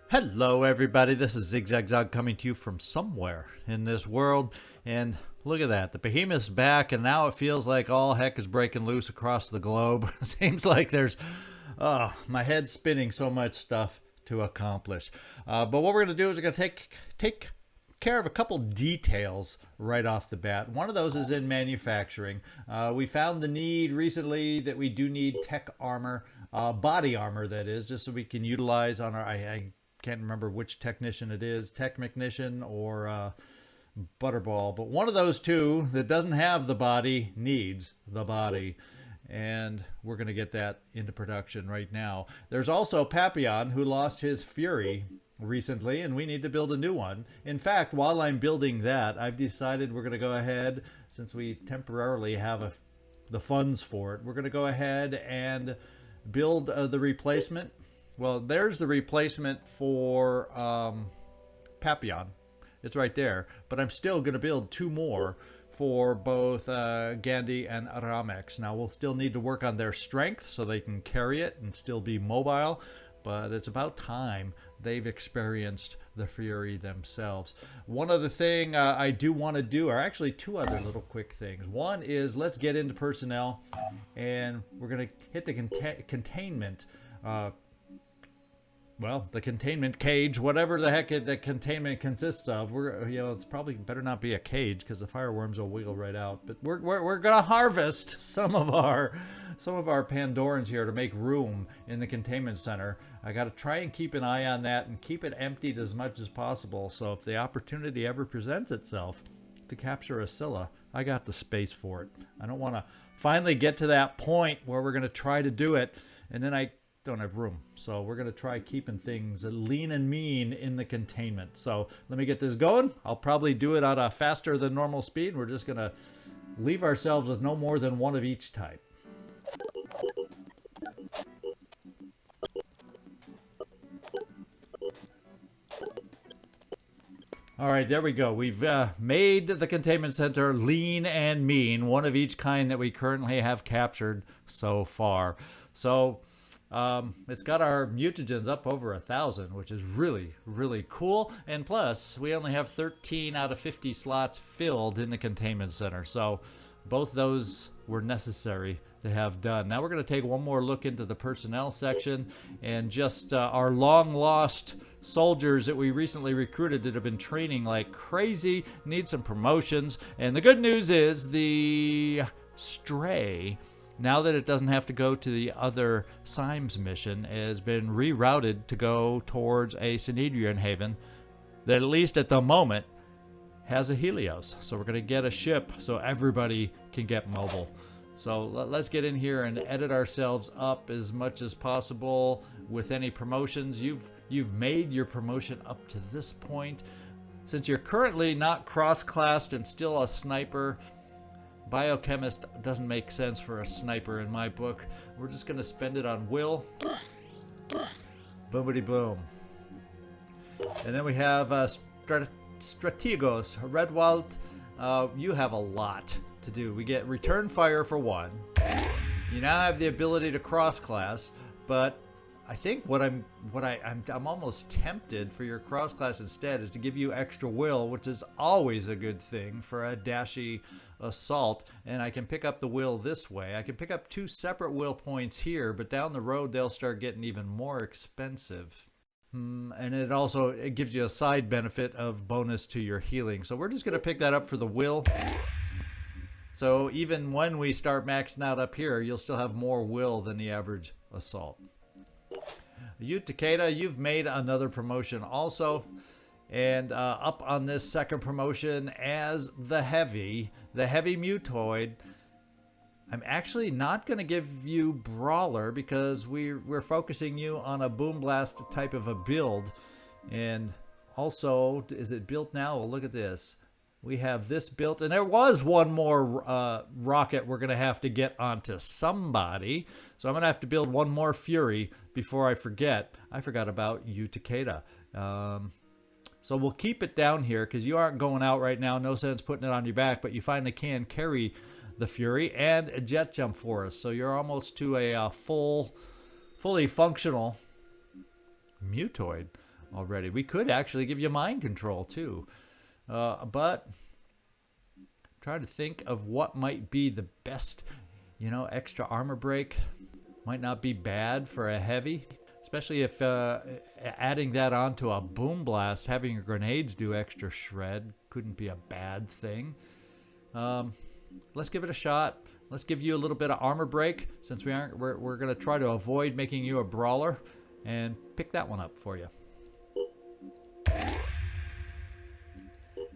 Hello everybody, this is Zigzag coming to you from somewhere in this world, and look at that, the behemoth's back, and now it feels like all heck is breaking loose across the globe. Seems like there's, my head's spinning, so much stuff to accomplish. But what we're going to do is we're going to take care of a couple details right off the bat. One of those is in manufacturing. We found the need recently that we do need tech armor, body armor that is, just so we can utilize on our, I can't remember which technician it is, technician or butterball, but one of those two that doesn't have the body needs the body, and we're going to get that into production right now. There's also Papillon, who lost his Fury recently, and we need to build a new one. In fact, while I'm building that, I've decided we're going to go ahead, since we temporarily have the funds for it, we're going to go ahead and build the replacement. Well, there's the replacement for Papillon. It's right there. But I'm still going to build two more for both Gandhi and Aramex. Now, we'll still need to work on their strength so they can carry it and still be mobile. But it's about time they've experienced the Fury themselves. One other thing I do want to do, or actually two other little quick things. One is let's get into personnel, and we're going to hit the containment well, the containment cage, whatever the heck the containment consists of. It's probably better not be a cage because the fireworms will wiggle right out. But we're gonna harvest some of our Pandorans here to make room in the containment center. I got to try and keep an eye on that and keep it emptied as much as possible. So if the opportunity ever presents itself to capture a Scylla, I got the space for it. I don't want to finally get to that point where we're gonna try to do it and then I don't have room. So we're going to try keeping things lean and mean in the containment. So let me get this going. I'll probably do it at a faster than normal speed. We're just going to leave ourselves with no more than one of each type. All right, there we go. We've made the containment center lean and mean, one of each kind that we currently have captured so far. So it's got our mutagens up over 1,000, which is really, really cool. And plus, we only have 13 out of 50 slots filled in the containment center. So both those were necessary to have done. Now we're going to take one more look into the personnel section and just our long lost soldiers that we recently recruited that have been training like crazy, need some promotions. And the good news is the Stray, now that it doesn't have to go to the other Symes mission, has been rerouted to go towards a Synedrian haven that, at least at the moment, has a Helios. So we're going to get a ship so everybody can get mobile. So let's get in here and edit ourselves up as much as possible with any promotions. You've made your promotion up to this point. Since you're currently not cross-classed and still a sniper, biochemist doesn't make sense for a sniper in my book. We're just going to spend it on will. Boomity boom. And then we have Strategos. Redwald, you have a lot to do. We get return fire for one. You now have the ability to cross class, but I think I'm almost tempted for your cross class instead is to give you extra will, which is always a good thing for a dashy assault. And I can pick up the will this way. I can pick up 2 separate will points here, but down the road they'll start getting even more expensive. And it gives you a side benefit of bonus to your healing. So we're just going to pick that up for the will. So even when we start maxing out up here, you'll still have more will than the average assault. You, Takeda, you've made another promotion also. And up on this second promotion as the heavy mutoid. I'm actually not going to give you Brawler because we're focusing you on a Boom Blast type of a build. And also, is it built now? Well, look at this. We have this built, and there was one more rocket we're going to have to get onto somebody. So I'm going to have to build one more Fury before I forget. I forgot about you, Takeda. So we'll keep it down here because you aren't going out right now. No sense putting it on your back, but you finally can carry the Fury and a jet jump for us. So you're almost to a fully functional mutoid. already. We could actually give you mind control too. But try to think of what might be the best. You know, extra armor break might not be bad for a heavy, especially if adding that onto a boom blast, having your grenades do extra shred couldn't be a bad thing. Let's give it a shot. Let's give you a little bit of armor break, since we're going to try to avoid making you a brawler, and pick that one up for you.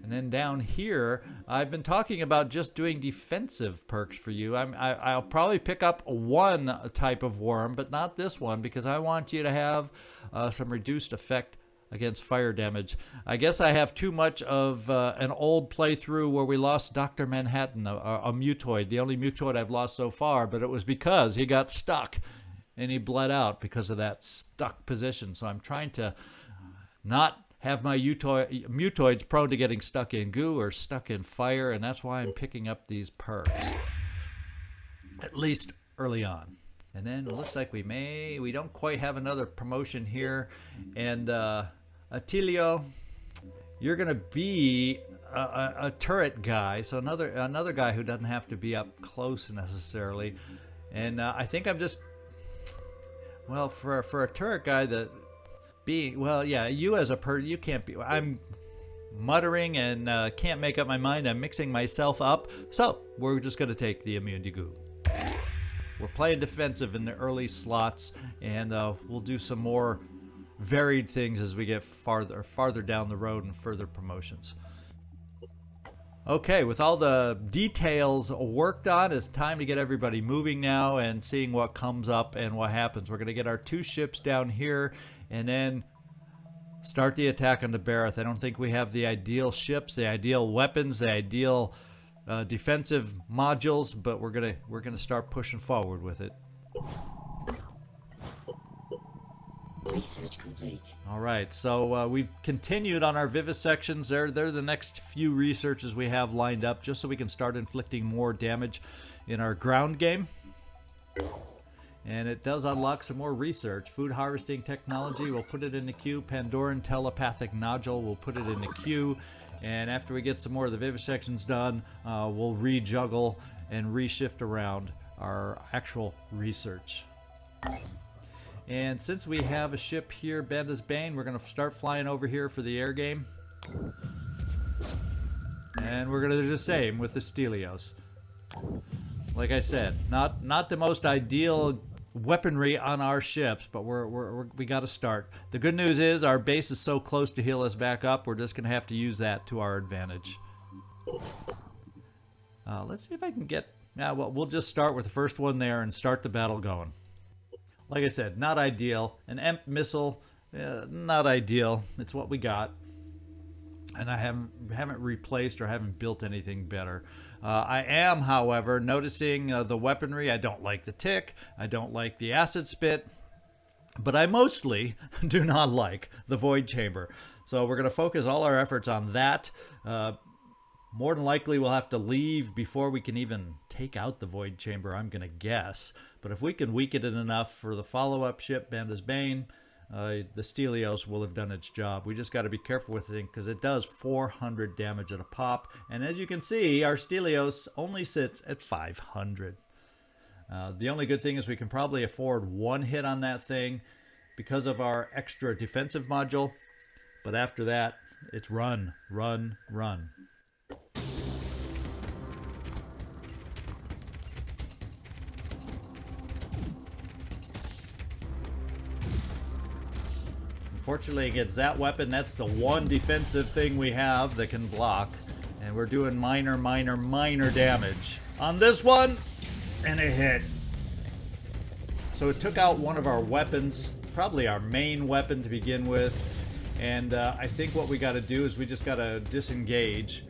And then down here, I've been talking about just doing defensive perks for you. I'll probably pick up one type of worm, but not this one, because I want you to have some reduced effect against fire damage. I guess I have too much of an old playthrough where we lost Dr. Manhattan, a mutoid, the only mutoid I've lost so far, but it was because he got stuck and he bled out because of that stuck position. So I'm trying to not have my mutoids prone to getting stuck in goo or stuck in fire, and that's why I'm picking up these perks, at least early on. And then it looks like we don't quite have another promotion here. And Attilio, you're going to be a turret guy, so another guy who doesn't have to be up close necessarily. And I think I'm just, well, for a turret guy that well, yeah, you as a you can't be. I'm muttering and can't make up my mind. I'm mixing myself up. So we're just going to take the immune to goo. We're playing defensive in the early slots, and we'll do some more varied things as we get farther down the road and further promotions. Okay, with all the details worked on, it's time to get everybody moving now and seeing what comes up and what happens. We're going to get our 2 ships down here and then start the attack on the Berith. I don't think we have the ideal ships, the ideal weapons, the ideal defensive modules, but we're gonna start pushing forward with it. Research complete. All right, so we've continued on our vivisections. They're the next few researches we have lined up, just so we can start inflicting more damage in our ground game. And it does unlock some more research. Food harvesting technology, we'll put it in the queue. Pandoran telepathic nodule, we'll put it in the queue. And after we get some more of the vivisections done, we'll rejuggle and reshift around our actual research. And since we have a ship here, Banda's Bane, we're going to start flying over here for the air game. And we're going to do the same with the Stelios. Like I said, not the most ideal weaponry on our ships, but we got to start. The good news is our base is so close to heal us back up, we're just going to have to use that to our advantage. Let's see if I can get... Yeah, well, we'll just start with the first one there and start the battle going. Like I said, not ideal. An EMP missile, not ideal. It's what we got. And I haven't replaced or haven't built anything better. I am, however, noticing the weaponry. I don't like the tick. I don't like the acid spit. But I mostly do not like the void chamber. So we're going to focus all our efforts on that. More than likely, we'll have to leave before we can even take out the void chamber, I'm going to guess. But if we can weaken it enough for the follow-up ship, Banda's Bane, the Stelios will have done its job. We just got to be careful with it because it does 400 damage at a pop. And as you can see, our Stelios only sits at 500. The only good thing is we can probably afford one hit on that thing because of our extra defensive module. But after that, it's run, run, run. Unfortunately, against that weapon, that's the one defensive thing we have that can block. And we're doing minor, minor, minor damage on this one, and it hit. So it took out one of our weapons, probably our main weapon to begin with. And I think what we got to do is we just got to disengage,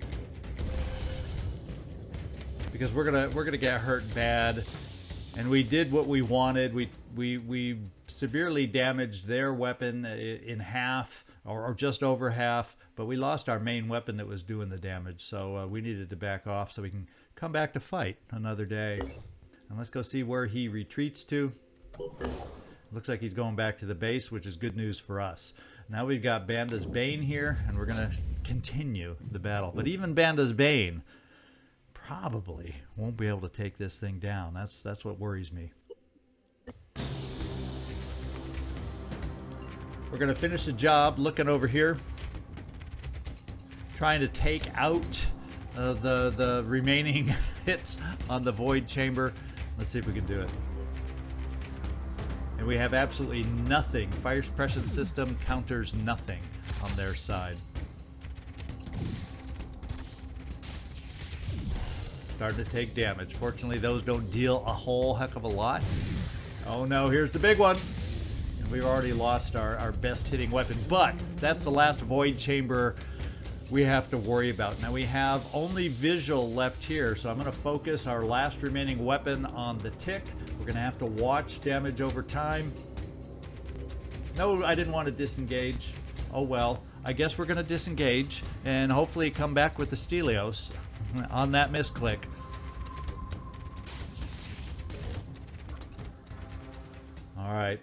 because we're gonna get hurt bad. And we did what we wanted. We severely damaged their weapon in half, or just over half, but we lost our main weapon that was doing the damage. So we needed to back off so we can come back to fight another day. And let's go see where he retreats to. Looks like he's going back to the base, which is good news for us. Now we've got Banda's Bane here, and we're going to continue the battle. But even Banda's Bane probably won't be able to take this thing down. That's what worries me. We're going to finish the job looking over here, trying to take out the remaining hits on the void chamber. Let's see if we can do it. And we have absolutely nothing. Fire suppression system counters nothing on their side. Starting to take damage. Fortunately, those don't deal a whole heck of a lot. Oh no, here's the big one. And we've already lost our best hitting weapon, but that's the last void chamber we have to worry about. Now we have only visual left here, so I'm going to focus our last remaining weapon on the tick. We're going to have to watch damage over time. No, I didn't want to disengage. Oh well, I guess we're going to disengage and hopefully come back with the Stelios on that misclick. All right.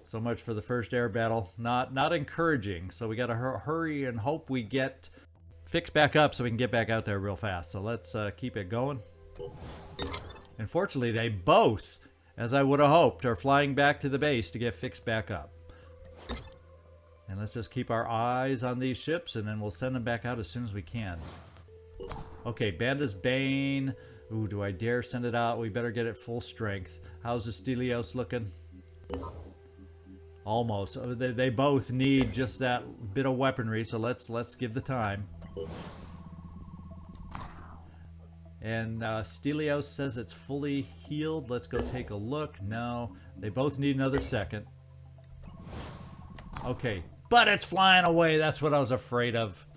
So much for the first air battle. Not encouraging. So we got to hurry and hope we get fixed back up so we can get back out there real fast. So let's keep it going. Unfortunately, they both, as I would have hoped, are flying back to the base to get fixed back up. And let's just keep our eyes on these ships, and then we'll send them back out as soon as we can. Okay, Banda's Bane. Ooh, do I dare send it out? We better get it full strength. How's the Stelios looking? Almost. They both need just that bit of weaponry, so let's give the time. And Stelios says it's fully healed. Let's go take a look. No, they both need another second. Okay, but it's flying away. That's what I was afraid of.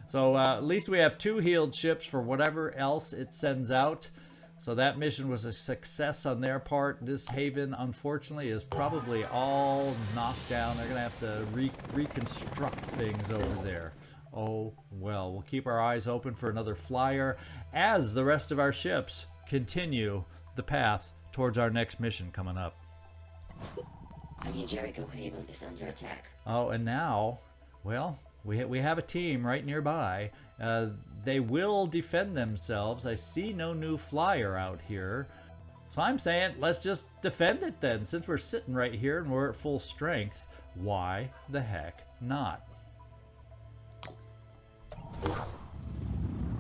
So at least we have 2 healed ships for whatever else it sends out. So that mission was a success on their part. This haven, unfortunately, is probably all knocked down. They're going to have to reconstruct things over there. Oh, well, we'll keep our eyes open for another flyer as the rest of our ships continue the path towards our next mission coming up. The Jericho Haven is under attack. Oh, and now, well, we have a team right nearby. They will defend themselves. I see no new flyer out here. So I'm saying let's just defend it then. Since we're sitting right here and we're at full strength, why the heck not?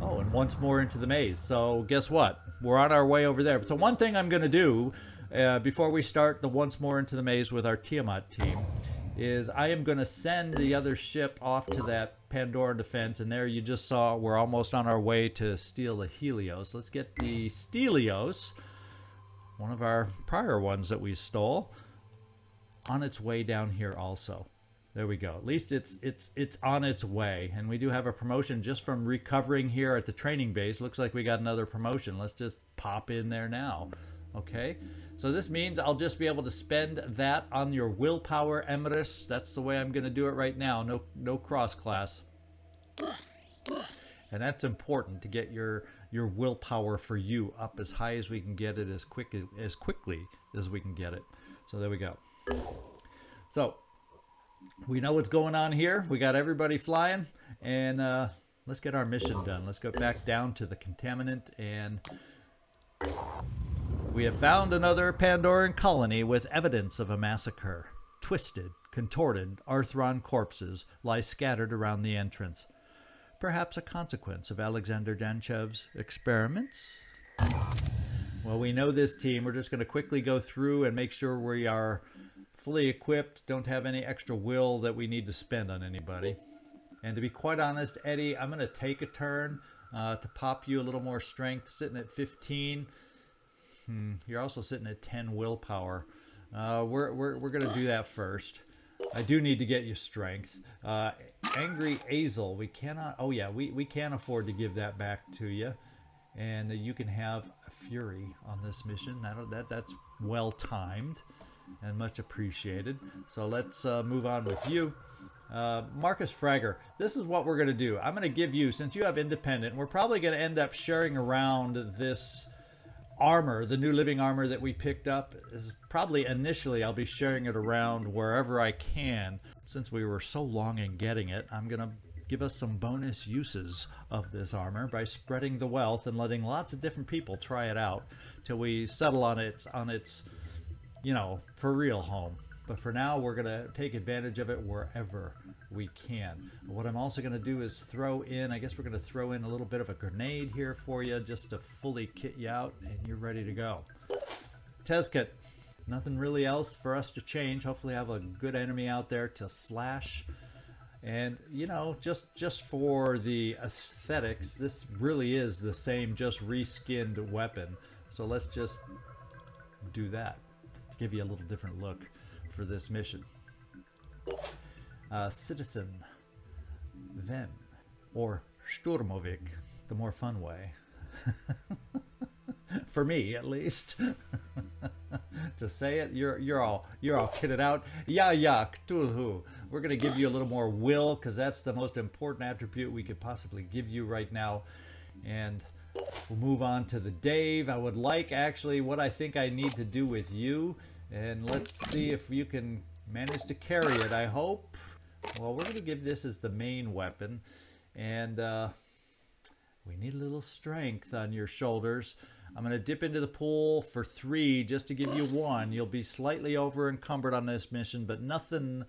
Oh, and once more into the maze. So guess what? We're on our way over there. So one thing I'm going to do before we start the once more into the maze with our Tiamat team is I am going to send the other ship off to that Pandoran defense, and there you just saw we're almost on our way to steal the Helios. Let's get the Stelios, one of our prior ones that we stole, on its way down here also. There we go. At least it's on its way, and we do have a promotion just from recovering here at the training base. Looks like we got another promotion. Let's just pop in there now. Okay, so this means I'll just be able to spend that on your willpower emeritus. That's the way I'm going to do it right now. No cross class. And that's important to get your willpower for you up as high as we can get it as quickly as we can get it. So there we go. So we know what's going on here. We got everybody flying, and let's get our mission done. Let's go back down to the contaminant, and we have found another Pandoran colony with evidence of a massacre. Twisted, contorted Arthron corpses lie scattered around the entrance. Perhaps a consequence of Alexander Danchev's experiments? Well, we know this team. We're just going to quickly go through and make sure we are fully equipped, don't have any extra will that we need to spend on anybody. And to be quite honest, Eddie, I'm going to take a turn to pop you a little more strength, sitting at 15. You're also sitting at 10 willpower. We're going to do that first. I do need to get you strength. Angry Azel, we cannot... Oh yeah, we can afford to give that back to you. And you can have Fury on this mission. That's well timed and much appreciated. So let's move on with you. Marcus Fragger, this is what we're going to do. I'm going to give you, since you have independent, we're probably going to end up sharing around this armor, the new living armor that we picked up, is probably initially I'll be sharing it around wherever I can. Since we were so long in getting it, I'm going to give us some bonus uses of this armor by spreading the wealth and letting lots of different people try it out till we settle on its for real home. But for now, we're going to take advantage of it wherever we can. What I'm also going to do is throw in, I guess we're going to throw in a little bit of a grenade here for you just to fully kit you out, and you're ready to go. Test kit. Nothing really else for us to change. Hopefully I have a good enemy out there to slash. And, just for the aesthetics, this really is the same, just reskinned weapon. So let's just do that to give you a little different look for this mission. Citizen Vem, or Sturmovik, the more fun way. For me, at least. To say it, you're all kitted out. Ya Cthulhu. We're gonna give you a little more will, because that's the most important attribute we could possibly give you right now. And we'll move on to the Dave. I would like actually what I think I need to do with you, and let's see if you can manage to carry it. I hope. Well, we're gonna give this as the main weapon, and we need a little strength on your shoulders. I'm going to dip into the pool for 3 just to give you 1. You'll be slightly over encumbered on this mission, but nothing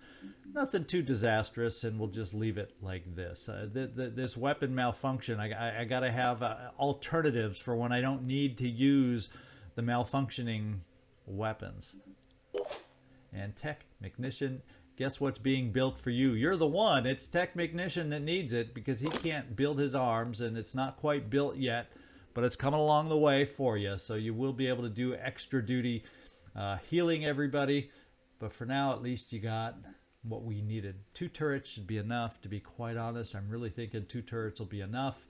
too disastrous, and we'll just leave it like this. This weapon malfunction, I got to have alternatives for when I don't need to use the malfunctioning weapons. And Tech Mechnician, guess what's being built for you? You're the one. It's Tech Mechnician that needs it because he can't build his arms, and it's not quite built yet. But it's coming along the way for you, so you will be able to do extra duty healing everybody. But for now, at least you got what we needed. 2 turrets should be enough, to be quite honest. I'm really thinking 2 turrets will be enough,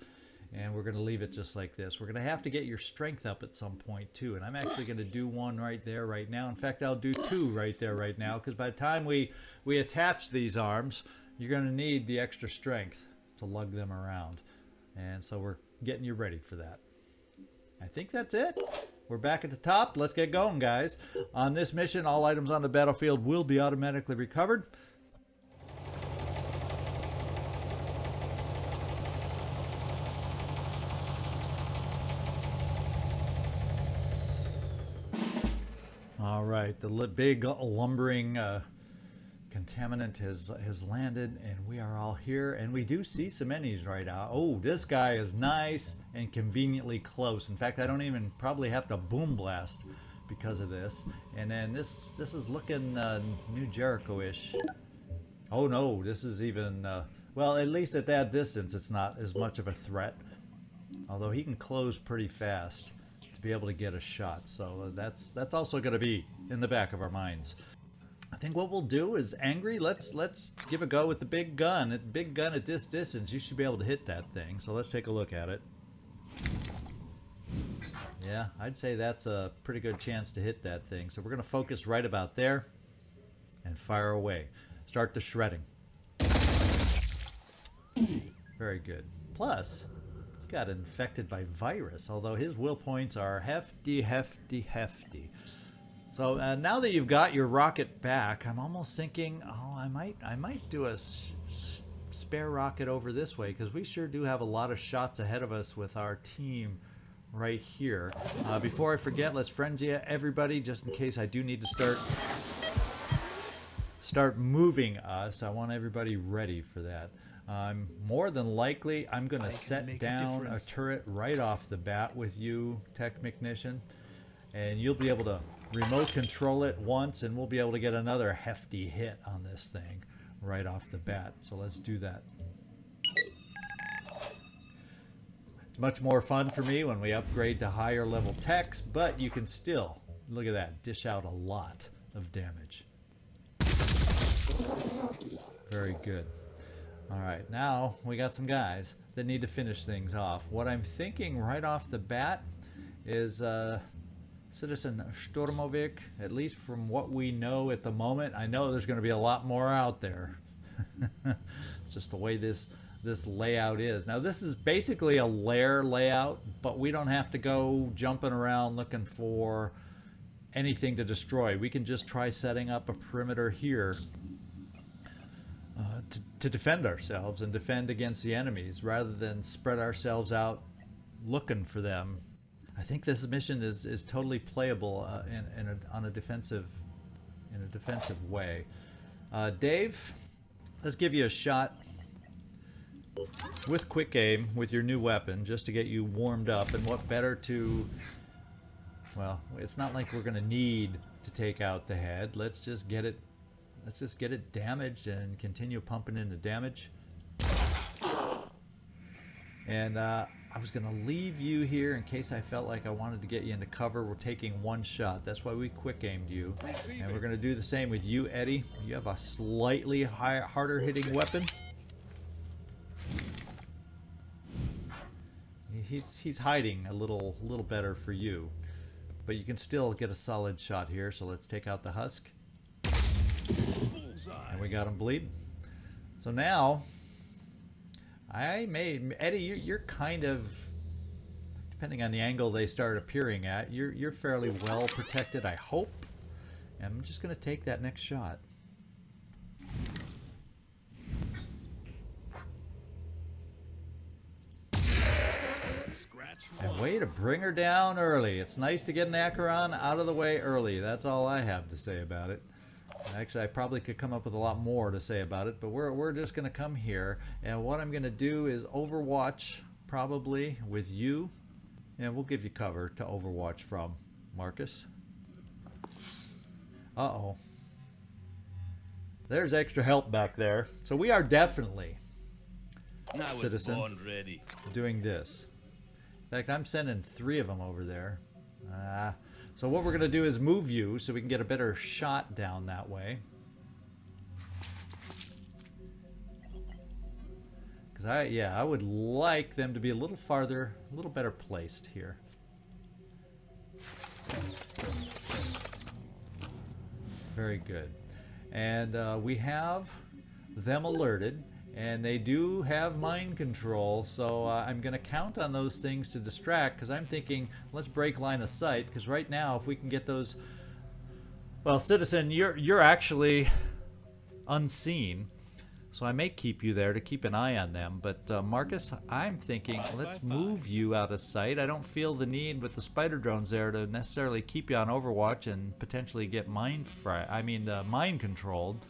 and we're going to leave it just like this. We're going to have to get your strength up at some point, too, and I'm actually going to do 1 right there right now. In fact, I'll do 2 right there right now, because by the time we attach these arms, you're going to need the extra strength to lug them around. And so we're getting you ready for that. I think that's it. We're back at the top. Let's get going, guys. On this mission, all items on the battlefield will be automatically recovered. All right, the big lumbering contaminant has landed, and we are all here, and we do see some enemies right now. Oh, this guy is nice and conveniently close. In fact, I don't even probably have to boom blast because of this. And then this is looking New Jericho-ish. Oh no, this is even well, at least at that distance it's not as much of a threat, although he can close pretty fast to be able to get a shot. So that's also going to be in the back of our minds. I think what we'll do is, Angry, let's give a go with the big gun. The big gun at this distance, you should be able to hit that thing. So let's take a look at it. Yeah, I'd say that's a pretty good chance to hit that thing. So we're going to focus right about there and fire away. Start the shredding. Very good. Plus, he got infected by virus, although his will points are hefty. So now that you've got your rocket back, I'm almost thinking, oh, I might do a spare rocket over this way, because we sure do have a lot of shots ahead of us with our team right here. Before I forget, let's frenzy everybody, just in case I do need to start moving us. I want everybody ready for that. More than likely, I'm going to set down a turret right off the bat with you, Tech Mechnician, and you'll be able to remote control it once, and we'll be able to get another hefty hit on this thing right off the bat. So let's do that. It's much more fun for me when we upgrade to higher level techs, but you can still, look at that, dish out a lot of damage. Very good. All right, now we got some guys that need to finish things off. What I'm thinking right off the bat is Citizen Sturmovik, at least from what we know at the moment. I know there's going to be a lot more out there. It's just the way this this layout is. Now this is basically a lair layout, but we don't have to go jumping around looking for anything to destroy. We can just try setting up a perimeter here to defend ourselves and defend against the enemies rather than spread ourselves out looking for them. I think this mission is totally playable in a defensive way. Dave, let's give you a shot with quick aim with your new weapon just to get you warmed up. And what better to, well, it's not like we're going to need to take out the head. Let's just get it damaged and continue pumping in the damage. And I was going to leave you here in case I felt like I wanted to get you into cover. We're taking one shot. That's why we quick aimed you. And we're going to do the same with you, Eddie. You have a slightly harder hitting weapon. He's hiding a little better for you. But you can still get a solid shot here. So let's take out the husk. And we got him bleeding. So now, Eddie, you're kind of, depending on the angle they start appearing at, you're fairly well protected, I hope. And I'm just going to take that next shot. And way to bring her down early. It's nice to get an Acheron out of the way early. That's all I have to say about it. Actually, I probably could come up with a lot more to say about it, but we're just going to come here, and what I'm going to do is overwatch probably with you, and we'll give you cover to overwatch from, Marcus. Uh-oh. There's extra help back there. So we are definitely, citizen, doing this. In fact, I'm sending 3 of them over there. So what we're going to do is move you so we can get a better shot down that way. Because I would like them to be a little farther, a little better placed here. Very good. And we have them alerted. And they do have mind control, so I'm going to count on those things to distract, because I'm thinking, let's break line of sight, because right now, if we can get those... Well, Citizen, you're actually unseen, so I may keep you there to keep an eye on them. But Marcus, I'm thinking, let's move you out of sight. I don't feel the need with the spider drones there to necessarily keep you on Overwatch and potentially get mind controlled.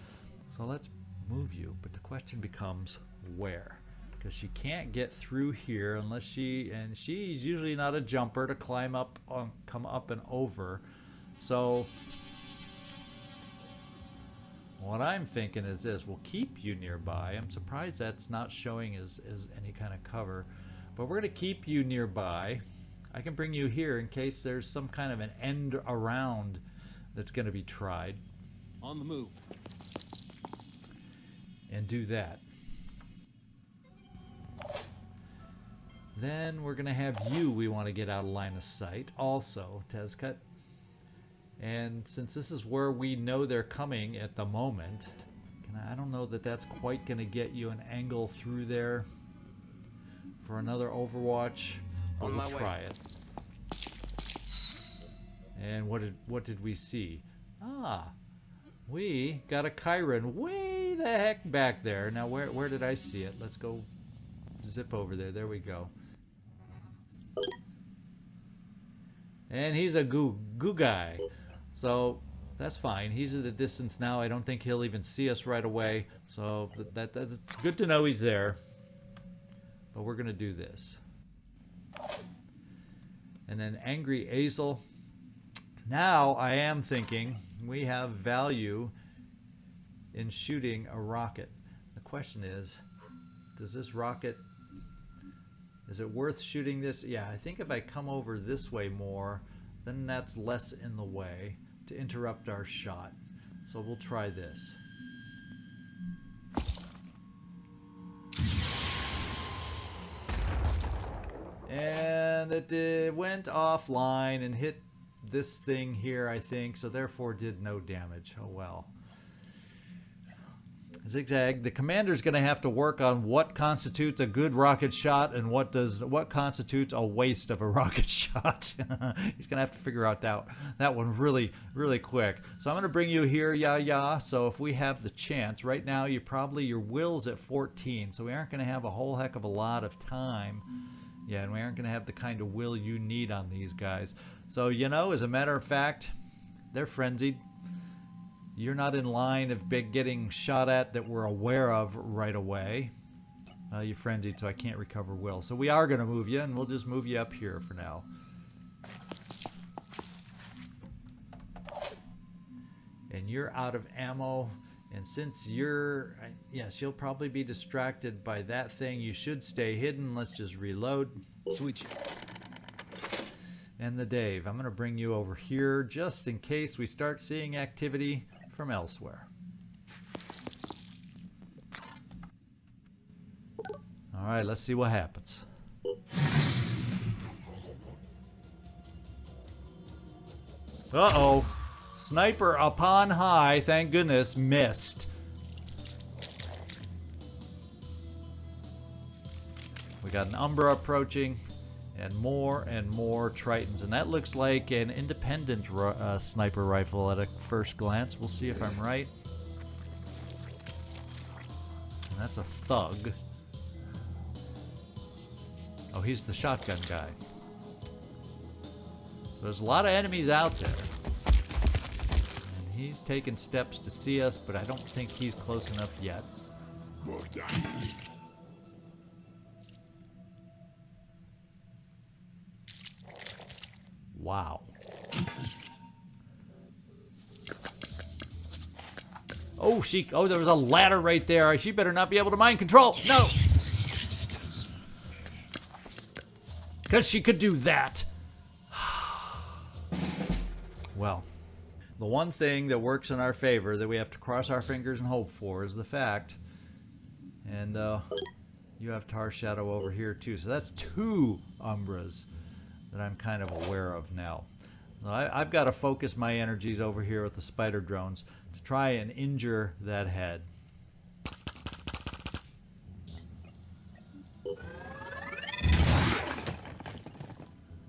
So let's move you, but the question becomes where, because she can't get through here unless she's usually not a jumper to come up and over. So what I'm thinking is this: we'll keep you nearby. I'm surprised that's not showing as any kind of cover, but we're going to keep you nearby. I can bring you here in case there's some kind of an end around that's going to be tried. On the move. And do that. Then we're going to have you, we want to get out of line of sight also, Tezcut. And since this is where we know they're coming at the moment, I don't know that that's quite going to get you an angle through there for another Overwatch, but we'll try it. And what did we see? We got a Chiron way the heck back there. Now, where did I see it? Let's go zip over there. There we go. And he's a goo guy. So that's fine. He's at a distance now. I don't think he'll even see us right away. So that's good to know he's there. But we're going to do this. And then Angry Azel. Now I am thinking we have value in shooting a rocket. The question is, does this rocket, is it worth shooting this? Yeah, I think if I come over this way more, then that's less in the way to interrupt our shot. So we'll try this. And it went offline and hit this thing here, I think, so therefore did no damage. Oh well. Zigzag, the commander's going to have to work on what constitutes a good rocket shot and what constitutes a waste of a rocket shot. He's going to have to figure out that one really, really quick. So I'm going to bring you here, yeah. So if we have the chance, right now your will's at 14, so we aren't going to have a whole heck of a lot of time. Yeah, and we aren't going to have the kind of will you need on these guys. So, as a matter of fact, they're frenzied. You're not in line of getting shot at that we're aware of right away. You're frenzied, so I can't recover will. So we are going to move you, and we'll just move you up here for now. And you're out of ammo. And since yes, you'll probably be distracted by that thing. You should stay hidden. Let's just reload. Switch. And the Dave. I'm going to bring you over here just in case we start seeing activity from elsewhere. All right, let's see what happens. Uh-oh. Sniper upon high, thank goodness, missed. We got an Umbra approaching, and more Tritons. And that looks like an independent sniper rifle at a first glance. We'll see if I'm right. And that's a thug. Oh, he's the shotgun guy. So there's a lot of enemies out there. And he's taking steps to see us, but I don't think he's close enough yet. Wow. Oh, there was a ladder right there. She better not be able to mind control. No. Because she could do that. Well, the one thing that works in our favor that we have to cross our fingers and hope for is the fact. And you have Tar Shadow over here too. So that's 2 Umbras that I'm kind of aware of now. So I've got to focus my energies over here with the spider drones to try and injure that head.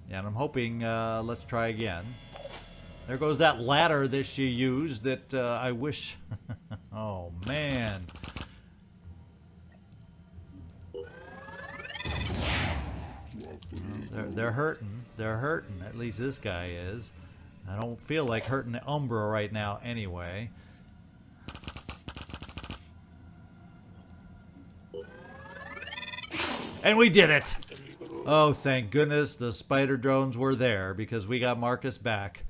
Yeah, and I'm hoping, let's try again. There goes that ladder that she used that I wish... Oh, man. They're hurting. They're hurting. At least this guy is. I don't feel like hurting the Umbra right now anyway. And we did it! Oh, thank goodness the spider drones were there because we got Marcus back.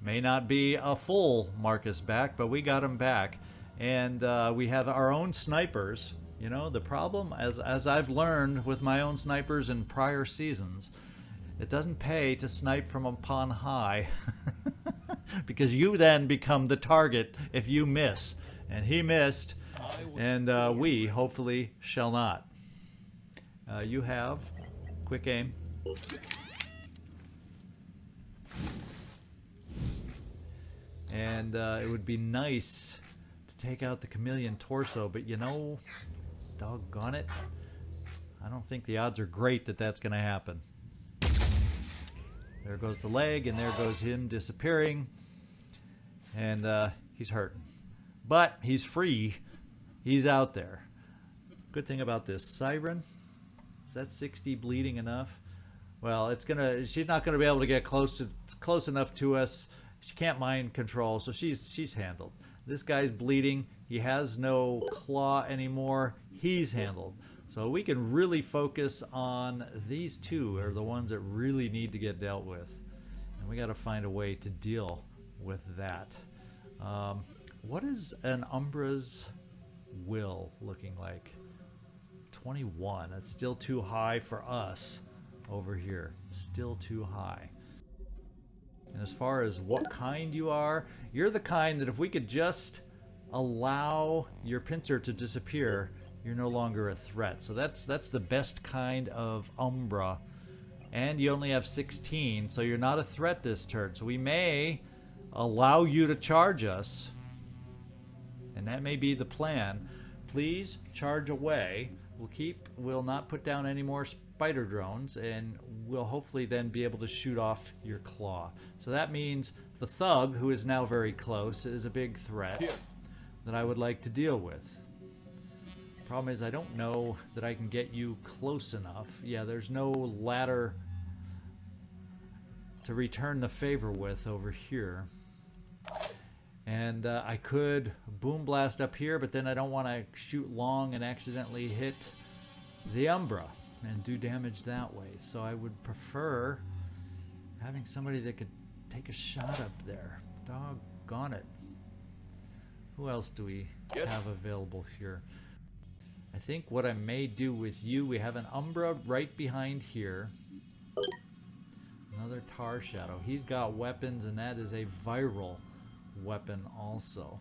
May not be a full Marcus back, but we got him back. And we have our own snipers. You know, the problem, as I've learned with my own snipers in prior seasons, it doesn't pay to snipe from upon high. Because you then become the target if you miss. And he missed, and we hopefully shall not. You have quick aim. And it would be nice to take out the chameleon torso, but you know, doggone it, I don't think the odds are great that that's going to happen. There goes the leg, and there goes him disappearing. And he's hurting. But he's free. He's out there. Good thing about this siren, is that 60 bleeding enough? Well, she's not gonna be able to get close enough to us. She can't mind control, so she's handled. This guy's bleeding. He has no claw anymore. He's handled. So we can really focus on these two are the ones that really need to get dealt with. And we got to find a way to deal with that. What is an Umbra's will looking like? 21. That's still too high for us over here. Still too high. And as far as what kind you are, you're the kind that if we could just allow your pincer to disappear, you're no longer a threat. So that's the best kind of Umbra. And you only have 16, so you're not a threat this turn. So we may allow you to charge us. And that may be the plan. please charge away. We'll not put down any more spider drones, and we'll hopefully then be able to shoot off your claw. So that means the thug, who is now very close, is a big threat that I would like to deal with. Problem is, I don't know that I can get you close enough. Yeah, there's no ladder to return the favor with over here. And I could boom blast up here, but then I don't want to shoot long and accidentally hit the Umbra and do damage that way. So I would prefer having somebody that could take a shot up there. Doggone it. Who else do we have available here? I think what I may do with you, we have an Umbra right behind here. Another Tar Shadow. He's got weapons, and that is a viral weapon also.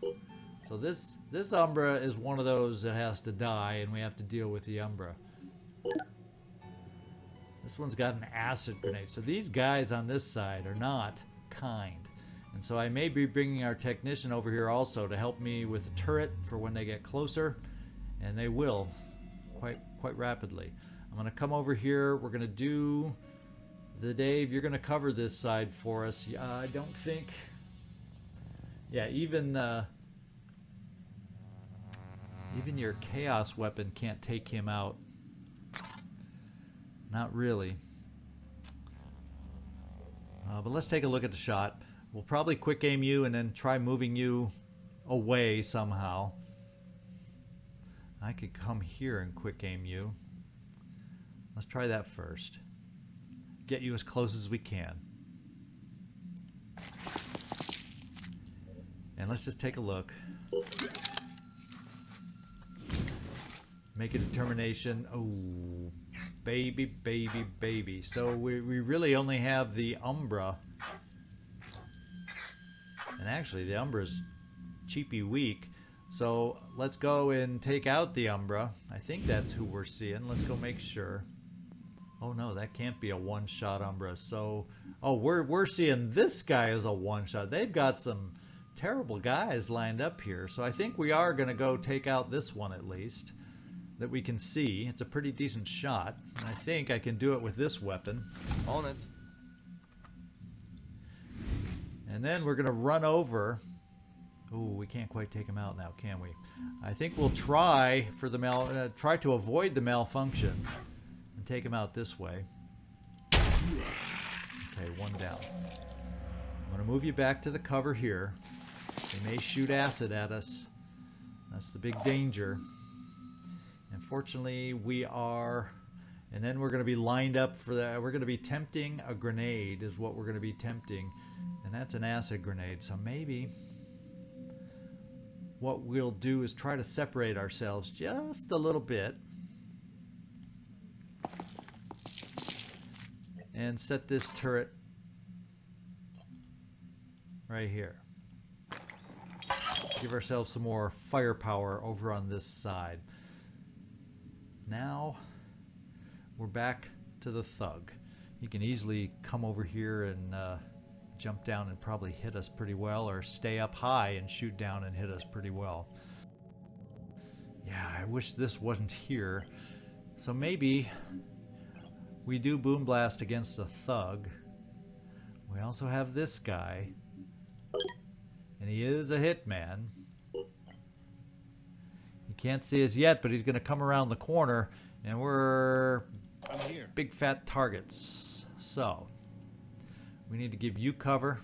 So this Umbra is one of those that has to die, and we have to deal with the Umbra. This one's got an acid grenade. So these guys on this side are not kind. And so I may be bringing our technician over here also to help me with the turret for when they get closer, and they will quite rapidly. I'm going to come over here. We're going to do the Dave. You're going to cover this side for us. I don't think. Yeah, even your chaos weapon can't take him out. Not really. But let's take a look at the shot. We'll probably quick aim you and then try moving you away somehow. I could come here and quick aim you. Let's try that first. Get you as close as we can. And let's just take a look. Make a determination. Oh, baby, baby, baby. So we really only have the Umbra. And actually, the Umbra's cheapy weak. So let's go and take out the Umbra. I think that's who we're seeing. Let's go make sure. Oh no, that can't be a one-shot Umbra. So, oh, we're seeing this guy as a one-shot. They've got some terrible guys lined up here. So I think we are going to go take out this one at least that we can see. It's a pretty decent shot. And I think I can do it with this weapon. On it. And then we're going to run over. Ooh, we can't quite take him out now, can we? I think we'll try for the try to avoid the malfunction and take him out this way. Okay, one down. I'm going to move you back to the cover here. They may shoot acid at us. That's the big danger. Unfortunately, we are... And then we're going to be lined up for that. We're going to be tempting a grenade is what we're going to be tempting. And that's an acid grenade. So maybe what we'll do is try to separate ourselves just a little bit. And set this turret right here. Give ourselves some more firepower over on this side. Now we're back to the thug. He can easily come over here and jump down and probably hit us pretty well, or stay up high and shoot down and hit us pretty well. Yeah, I wish this wasn't here. So maybe we do boom blast against a thug. We also have this guy, and he is a hitman. He can't see us yet, but he's going to come around the corner, and we're big fat targets. So we need to give you cover.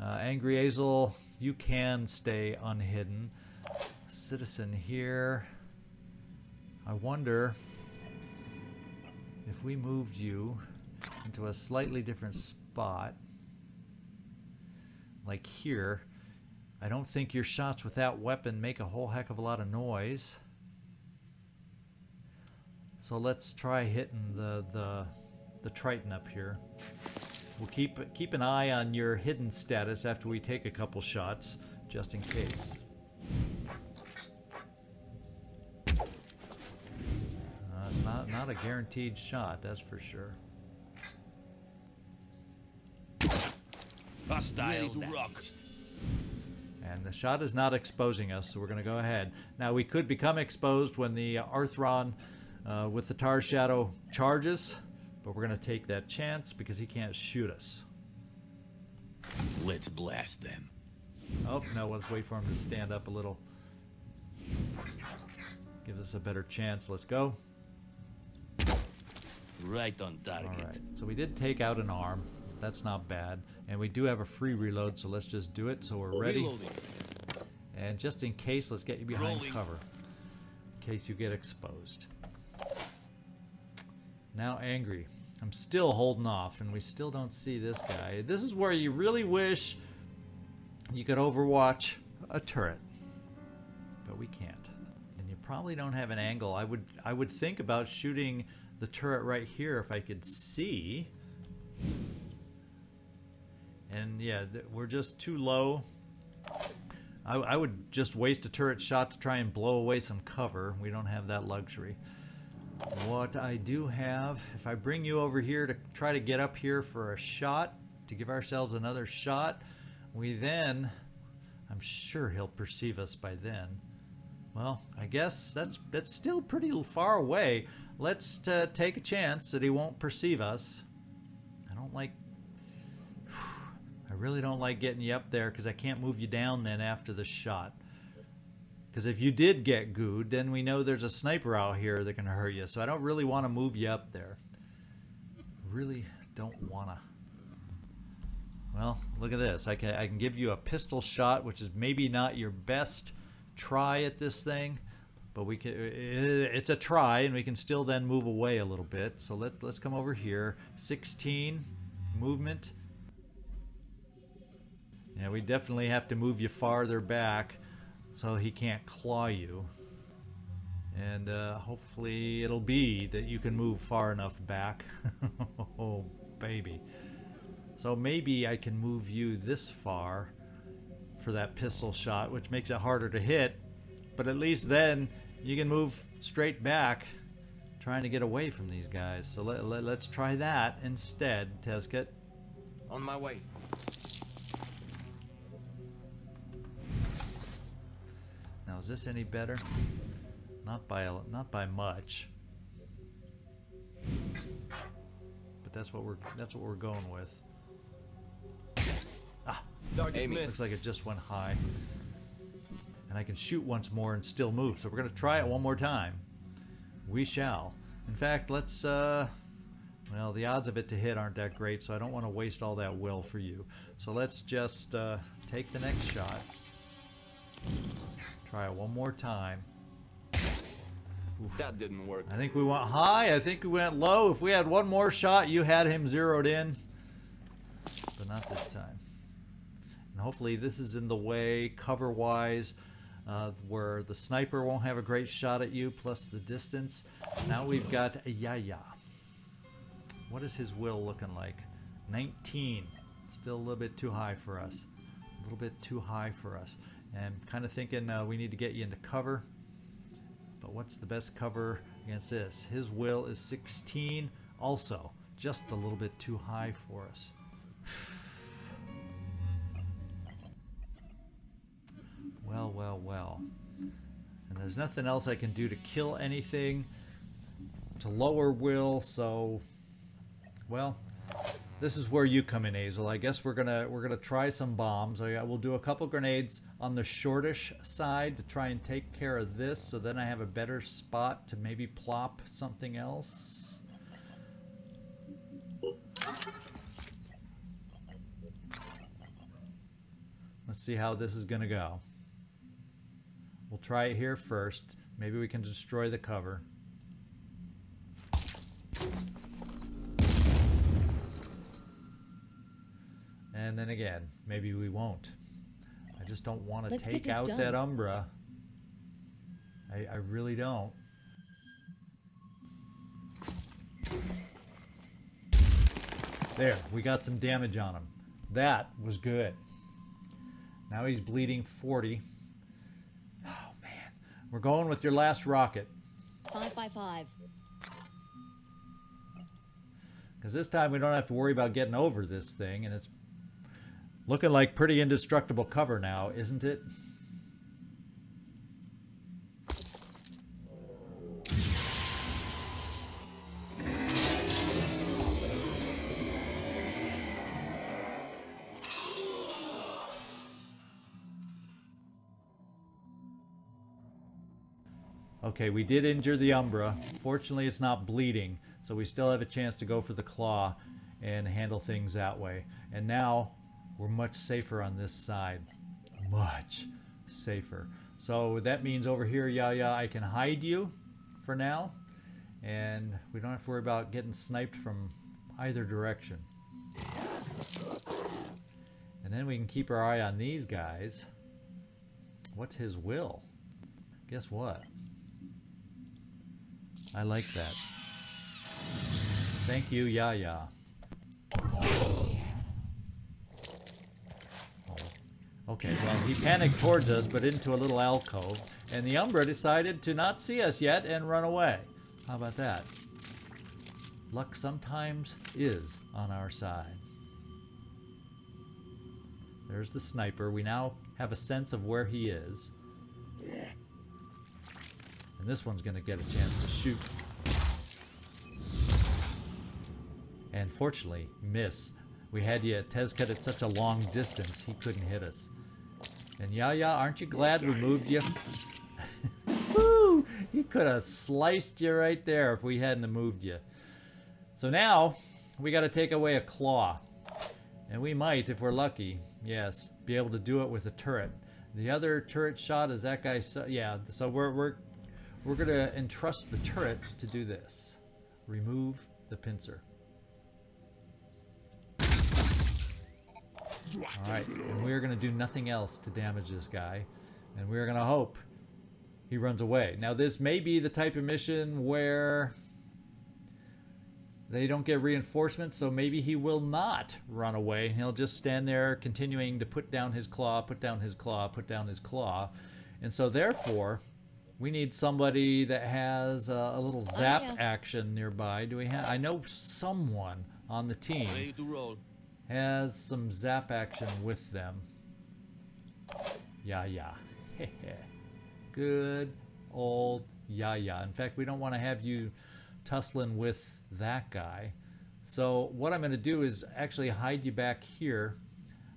Angry Azel, you can stay unhidden. Citizen here. I wonder if we moved you into a slightly different spot, like here. I don't think your shots with that weapon make a whole heck of a lot of noise. So let's try hitting the Triton up here. We'll keep an eye on your hidden status after we take a couple shots, just in case. It's not a guaranteed shot, that's for sure. Hostile rock. And the shot is not exposing us, so we're going to go ahead. Now, we could become exposed when the Arthron with the Tar Shadow charges, but we're going to take that chance because he can't shoot us. Let's blast them. Oh, no, let's wait for him to stand up a little. Gives us a better chance. Let's go. Right on target. All right, so we did take out an arm. That's not bad. And we do have a free reload, so let's just do it so we're ready. Reloading. And just in case, let's get you behind Rolling. cover. In case you get exposed. Now angry. I'm still holding off, and we still don't see this guy. This is where you really wish you could overwatch a turret. But we can't. And you probably don't have an angle. I would think about shooting the turret right here if I could see. And yeah, we're just too low. I would just waste a turret shot to try and blow away some cover. We don't have that luxury. What I do have, if I bring you over here to try to get up here for a shot, to give ourselves another shot, we then, I'm sure he'll perceive us by then. Well, I guess that's still pretty far away. Let's take a chance that he won't perceive us. I really don't like getting you up there because I can't move you down then after the shot. Because if you did get gooed, then we know there's a sniper out here that can hurt you. So I don't really want to move you up there. Really don't want to. Well, look at this. I can give you a pistol shot, which is maybe not your best try at this thing. But we can. It's a try, and we can still then move away a little bit. So let's come over here. 16 movement. Yeah, we definitely have to move you farther back so he can't claw you. And hopefully it'll be that you can move far enough back. Oh, baby. So maybe I can move you this far for that pistol shot, which makes it harder to hit. But at least then you can move straight back trying to get away from these guys. So let's try that instead, Tezket. On my way. Now, is this any better? Not by much. But that's what we're going with. Ah, looks like it just went high. And I can shoot once more and still move. So we're going to try it one more time. We shall. In fact, let's well, the odds of it to hit aren't that great, so I don't want to waste all that will for you. So let's just take the next shot. Try it one more time. Oof. That didn't work. I think we went high. I think we went low. If we had one more shot, you had him zeroed in. But not this time. And hopefully this is in the way, cover-wise, where the sniper won't have a great shot at you, plus the distance. Now we've got a Yaya. What is his will looking like? 19. Still a little bit too high for us. A little bit too high for us. And kind of thinking we need to get you into cover. But what's the best cover against this? His will is 16. Also, just a little bit too high for us. Well, well, well. And there's nothing else I can do to kill anything, to lower will, so... Well, this is where you come in, Hazel. I guess we're gonna try some bombs. We'll do a couple grenades on the shortish side to try and take care of this, so then I have a better spot to maybe plop something else. Let's see how this is gonna go. We'll try it here first. Maybe we can destroy the cover. And then again, maybe we won't. I just don't want to take out that Umbra. I really don't. There, we got some damage on him. That was good. Now he's bleeding 40. Oh man, we're going with your last rocket. 5x5. Because this time we don't have to worry about getting over this thing, and it's Looking like pretty indestructible cover now, isn't it? Okay, we did injure the Umbra. Fortunately, it's not bleeding, so we still have a chance to go for the claw and handle things that way. And now, we're much safer on this side. Much safer. So that means over here, Yaya, I can hide you for now. And we don't have to worry about getting sniped from either direction. And then we can keep our eye on these guys. What's his will? Guess what? I like that. Thank you, Yaya. Okay, well, he panicked towards us, but into a little alcove, and the Umbra decided to not see us yet and run away. How about that? Luck sometimes is on our side. There's the sniper. We now have a sense of where he is. And this one's going to get a chance to shoot. And fortunately, miss. We had you Tezcat at such a long distance, he couldn't hit us. And Yaya, aren't you glad we moved you? Woo! He could have sliced you right there if we hadn't have moved you. So now, we got to take away a claw. And we might, if we're lucky, yes, be able to do it with a turret. The other turret shot is that guy. Yeah, so we're going to entrust the turret to do this. Remove the pincer. Alright, and we're going to do nothing else to damage this guy. And we're going to hope he runs away. Now this may be the type of mission where they don't get reinforcements, so maybe he will not run away. He'll just stand there continuing to put down his claw, put down his claw, put down his claw. And so therefore, we need somebody that has a little zap action nearby. Do we have? I know someone on the team Ready to roll. has some zap action with them. Yeah. Good old Yaya. In fact, we don't want to have you tussling with that guy. So what I'm going to do is actually hide you back here.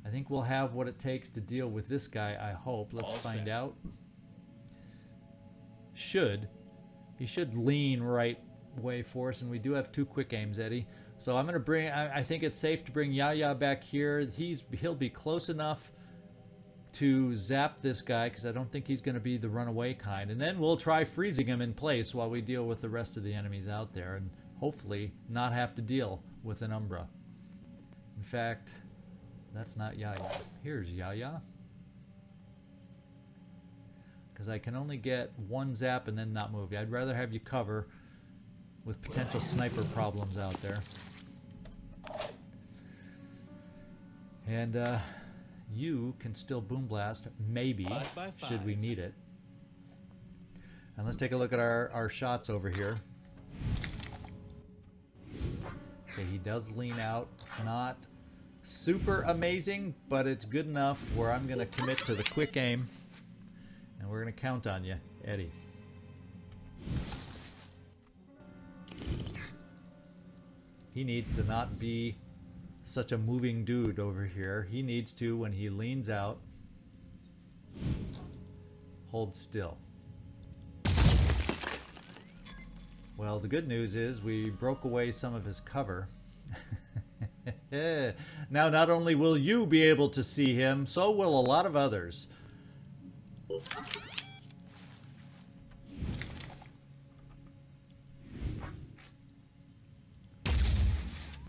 I think we'll have what it takes to deal with this guy, I hope. Let's find out. He should lean right way for us, and we do have 2 quick aims, Eddie. So I'm going to bring, I think it's safe to bring Yaya back here. He'll be close enough to zap this guy, because I don't think he's going to be the runaway kind. And then we'll try freezing him in place while we deal with the rest of the enemies out there, and hopefully not have to deal with an Umbra. In fact, that's not Yaya. Here's Yaya. Because I can only get 1 zap and then not move you. I'd rather have you cover with potential sniper problems out there. And you can still boom blast, maybe, 5 by 5. should we need it. And let's take a look at our shots over here. Okay, he does lean out. It's not super amazing, but it's good enough where I'm going to commit to the quick aim. And we're going to count on you, Eddie. He needs to not be such a moving dude over here. He needs to, when he leans out, hold still. Well, the good news is we broke away some of his cover. Now, not only will you be able to see him, so will a lot of others.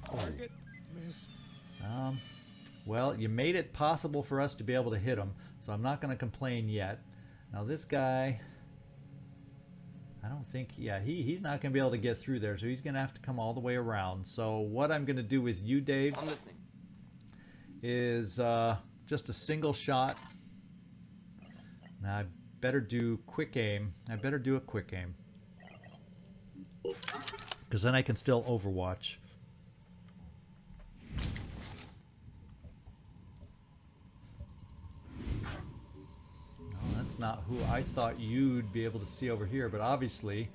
Target missed. Well, you made it possible for us to be able to hit him, so I'm not going to complain yet. Now this guy, I don't think, yeah, he's not going to be able to get through there, so he's going to have to come all the way around. So what I'm going to do with you, Dave, I'm listening. is just a single shot. Now I better do quick aim. I better do a quick aim, because then I can still overwatch. That's not who I thought you'd be able to see over here, but obviously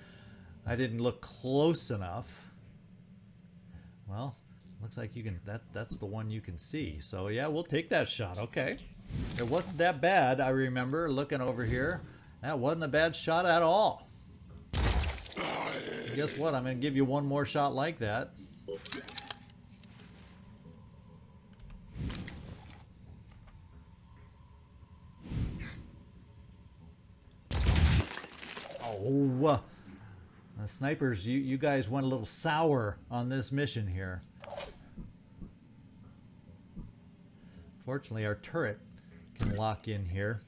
I didn't look close enough. Well, looks like you can. That's the one you can see. So yeah, we'll take that shot. Okay, it wasn't that bad. I remember looking over here. That wasn't a bad shot at all. And guess what? I'm going to give you one more shot like that. Oh, the snipers, you guys went a little sour on this mission here. Fortunately, our turret can lock in here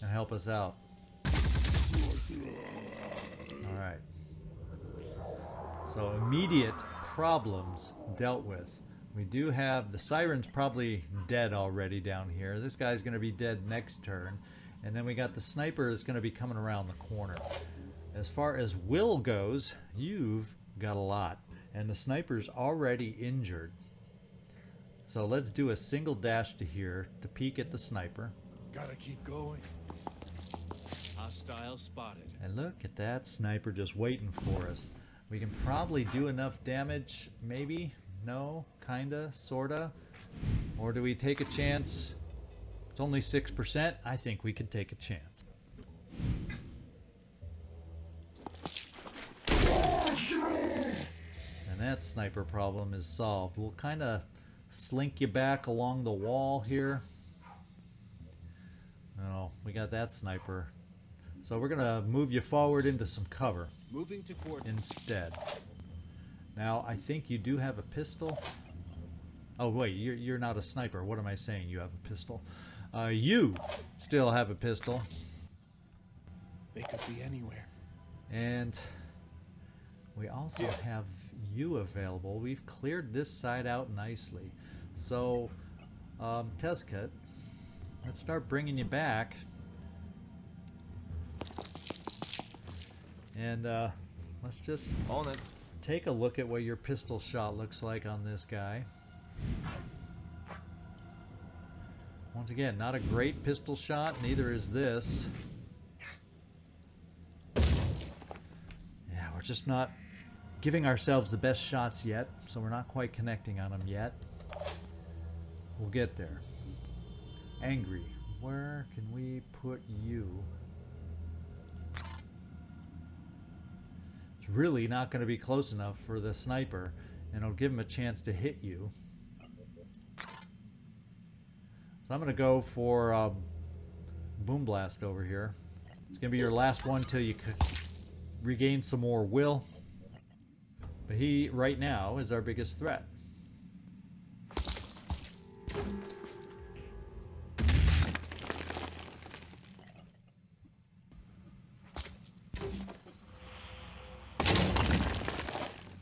and help us out. Alright. So immediate problems dealt with. We do have the siren's probably dead already down here. This guy's going to be dead next turn. And then we got the sniper that's going to be coming around the corner. As far as Will goes, you've got a lot. And the sniper's already injured. So let's do a single dash to here to peek at the sniper. Gotta keep going. Hostile spotted. And look at that sniper just waiting for us. We can probably do enough damage, maybe? No? Kinda? Sorta? Or do we take a chance? It's only 6%. I think we could take a chance. And that sniper problem is solved. We'll kind of slink you back along the wall here. Oh, we got that sniper. So we're going to move you forward into some cover. Moving to coordinates. Instead. Now, I think you do have a pistol. Oh, wait, you're not a sniper. What am I saying? You have a pistol. You still have a pistol. They could be anywhere. And we also have you available. We've cleared this side out nicely. So, Tezcut, let's start bringing you back. And let's just take a look at what your pistol shot looks like on this guy. Once again, not a great pistol shot, neither is this. Yeah, we're just not giving ourselves the best shots yet, so we're not quite connecting on them yet. We'll get there. Angry. Where can we put you? It's really not going to be close enough for the sniper, and it'll give him a chance to hit you. So I'm going to go for Boom Blast over here. It's going to be your last one till you regain some more will. But he, right now, is our biggest threat.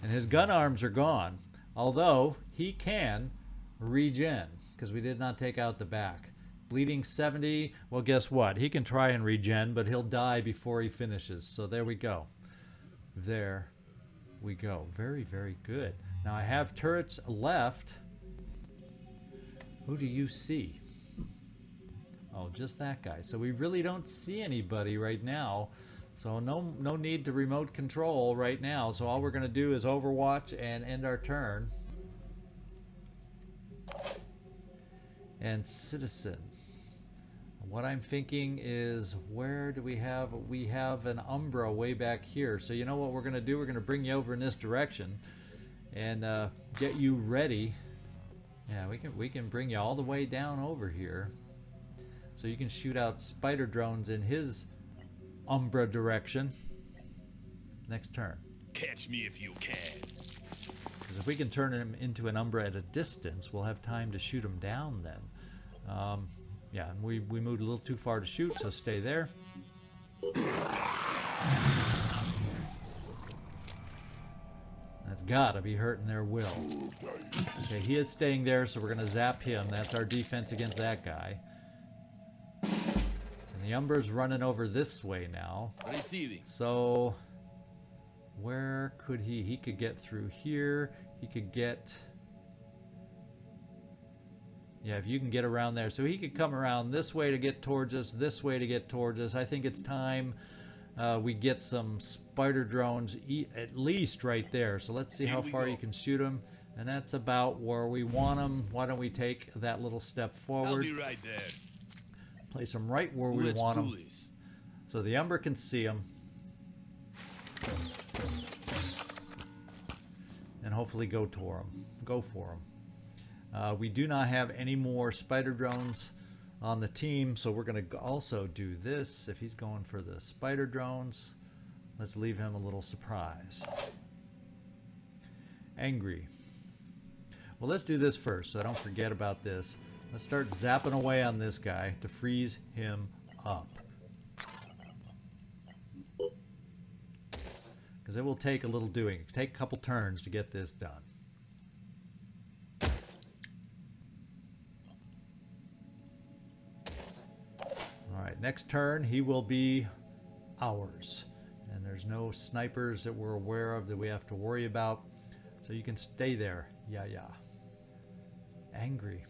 And his gun arms are gone, although he can regen, because we did not take out the back. Bleeding 70, well, guess what? He can try and regen, but he'll die before he finishes. So there we go. There we go. Very, very good. Now I have turrets left. Who do you see? Oh, just that guy. So we really don't see anybody right now. So no need to remote control right now. So all we're going to do is overwatch and end our turn. And citizen. What I'm thinking is, where do we have? We have an Umbra way back here. So you know what we're going to do? We're going to bring you over in this direction and get you ready. Yeah, we can bring you all the way down over here. So you can shoot out spider drones in his Umbra direction. Next turn. Catch me if you can. Because if we can turn him into an Umbra at a distance, we'll have time to shoot him down then. Yeah, and we moved a little too far to shoot, so stay there. That's gotta be hurting their will. Okay, he is staying there, so we're gonna zap him. That's our defense against that guy. And the Umbra's running over this way now. Receiving. So where could he? He could get through here. He could get... Yeah, if you can get around there. So he could come around this way to get towards us, this way to get towards us. I think it's time we get some spider drones at least right there. So let's see how far you can shoot them. And that's about where we want them. Why don't we take that little step I'll forward. be right there. Place them right where we Let's want do them. this. So the Umbra can see them. And hopefully go for them. We do not have any more spider drones on the team, so we're going to also do this. If he's going for the spider drones, let's leave him a little surprise. Angry. Well, let's do this first, so I don't forget about this. Let's start zapping away on this guy to freeze him up. Because it will take a little doing. Take a couple turns to get this done. Alright, next turn he will be ours. And there's no snipers that we're aware of that we have to worry about. So you can stay there. Yeah. Angry.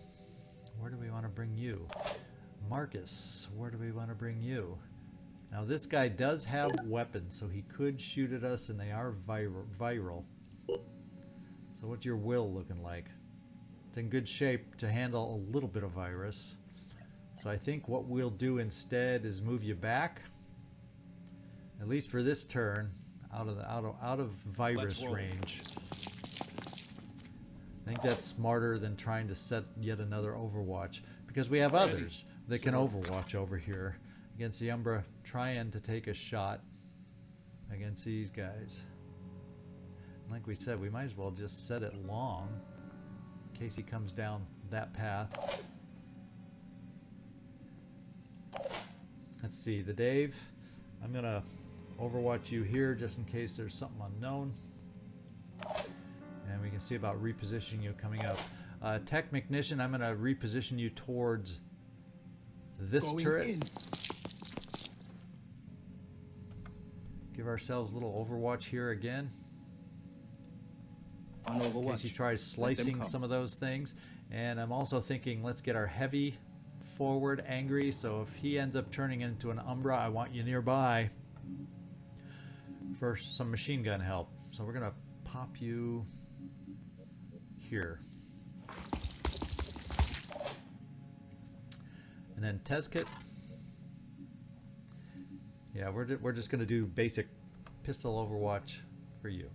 Where do we want to bring you? Marcus, where do we want to bring you? Now this guy does have weapons, so he could shoot at us, and they are viral. So what's your will looking like? It's in good shape to handle a little bit of virus. So I think what we'll do instead is move you back, at least for this turn, out of virus range. I think that's smarter than trying to set yet another Overwatch, because we have others that can Overwatch over here against the Umbra, trying to take a shot against these guys. Like we said, we might as well just set it long in case he comes down that path. Let's see, the Dave. I'm gonna Overwatch you here just in case there's something unknown. And we can see about repositioning you coming up. Tech Mechanician, I'm gonna reposition you towards this turret. Give ourselves a little Overwatch here again. On Overwatch. In case he tries slicing some of those things. And I'm also thinking, let's get our heavy forward, Angry. So if he ends up turning into an Umbra, I want you nearby for some machine gun help. So we're gonna pop you here. And then Tezkit. Yeah, we're just gonna do basic pistol Overwatch for you.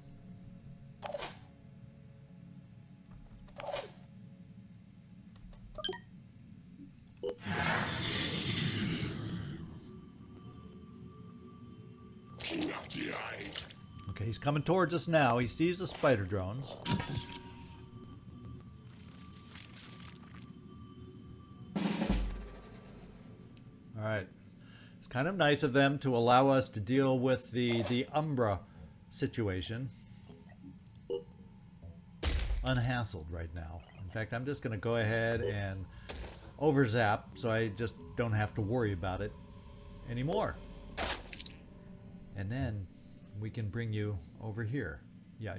Okay, he's coming towards us now. He sees the spider drones. Alright. It's kind of nice of them to allow us to deal with the Umbra situation unhassled right now. In fact, I'm just going to go ahead and overzap so I just don't have to worry about it anymore. And then we can bring you over here. Yeah.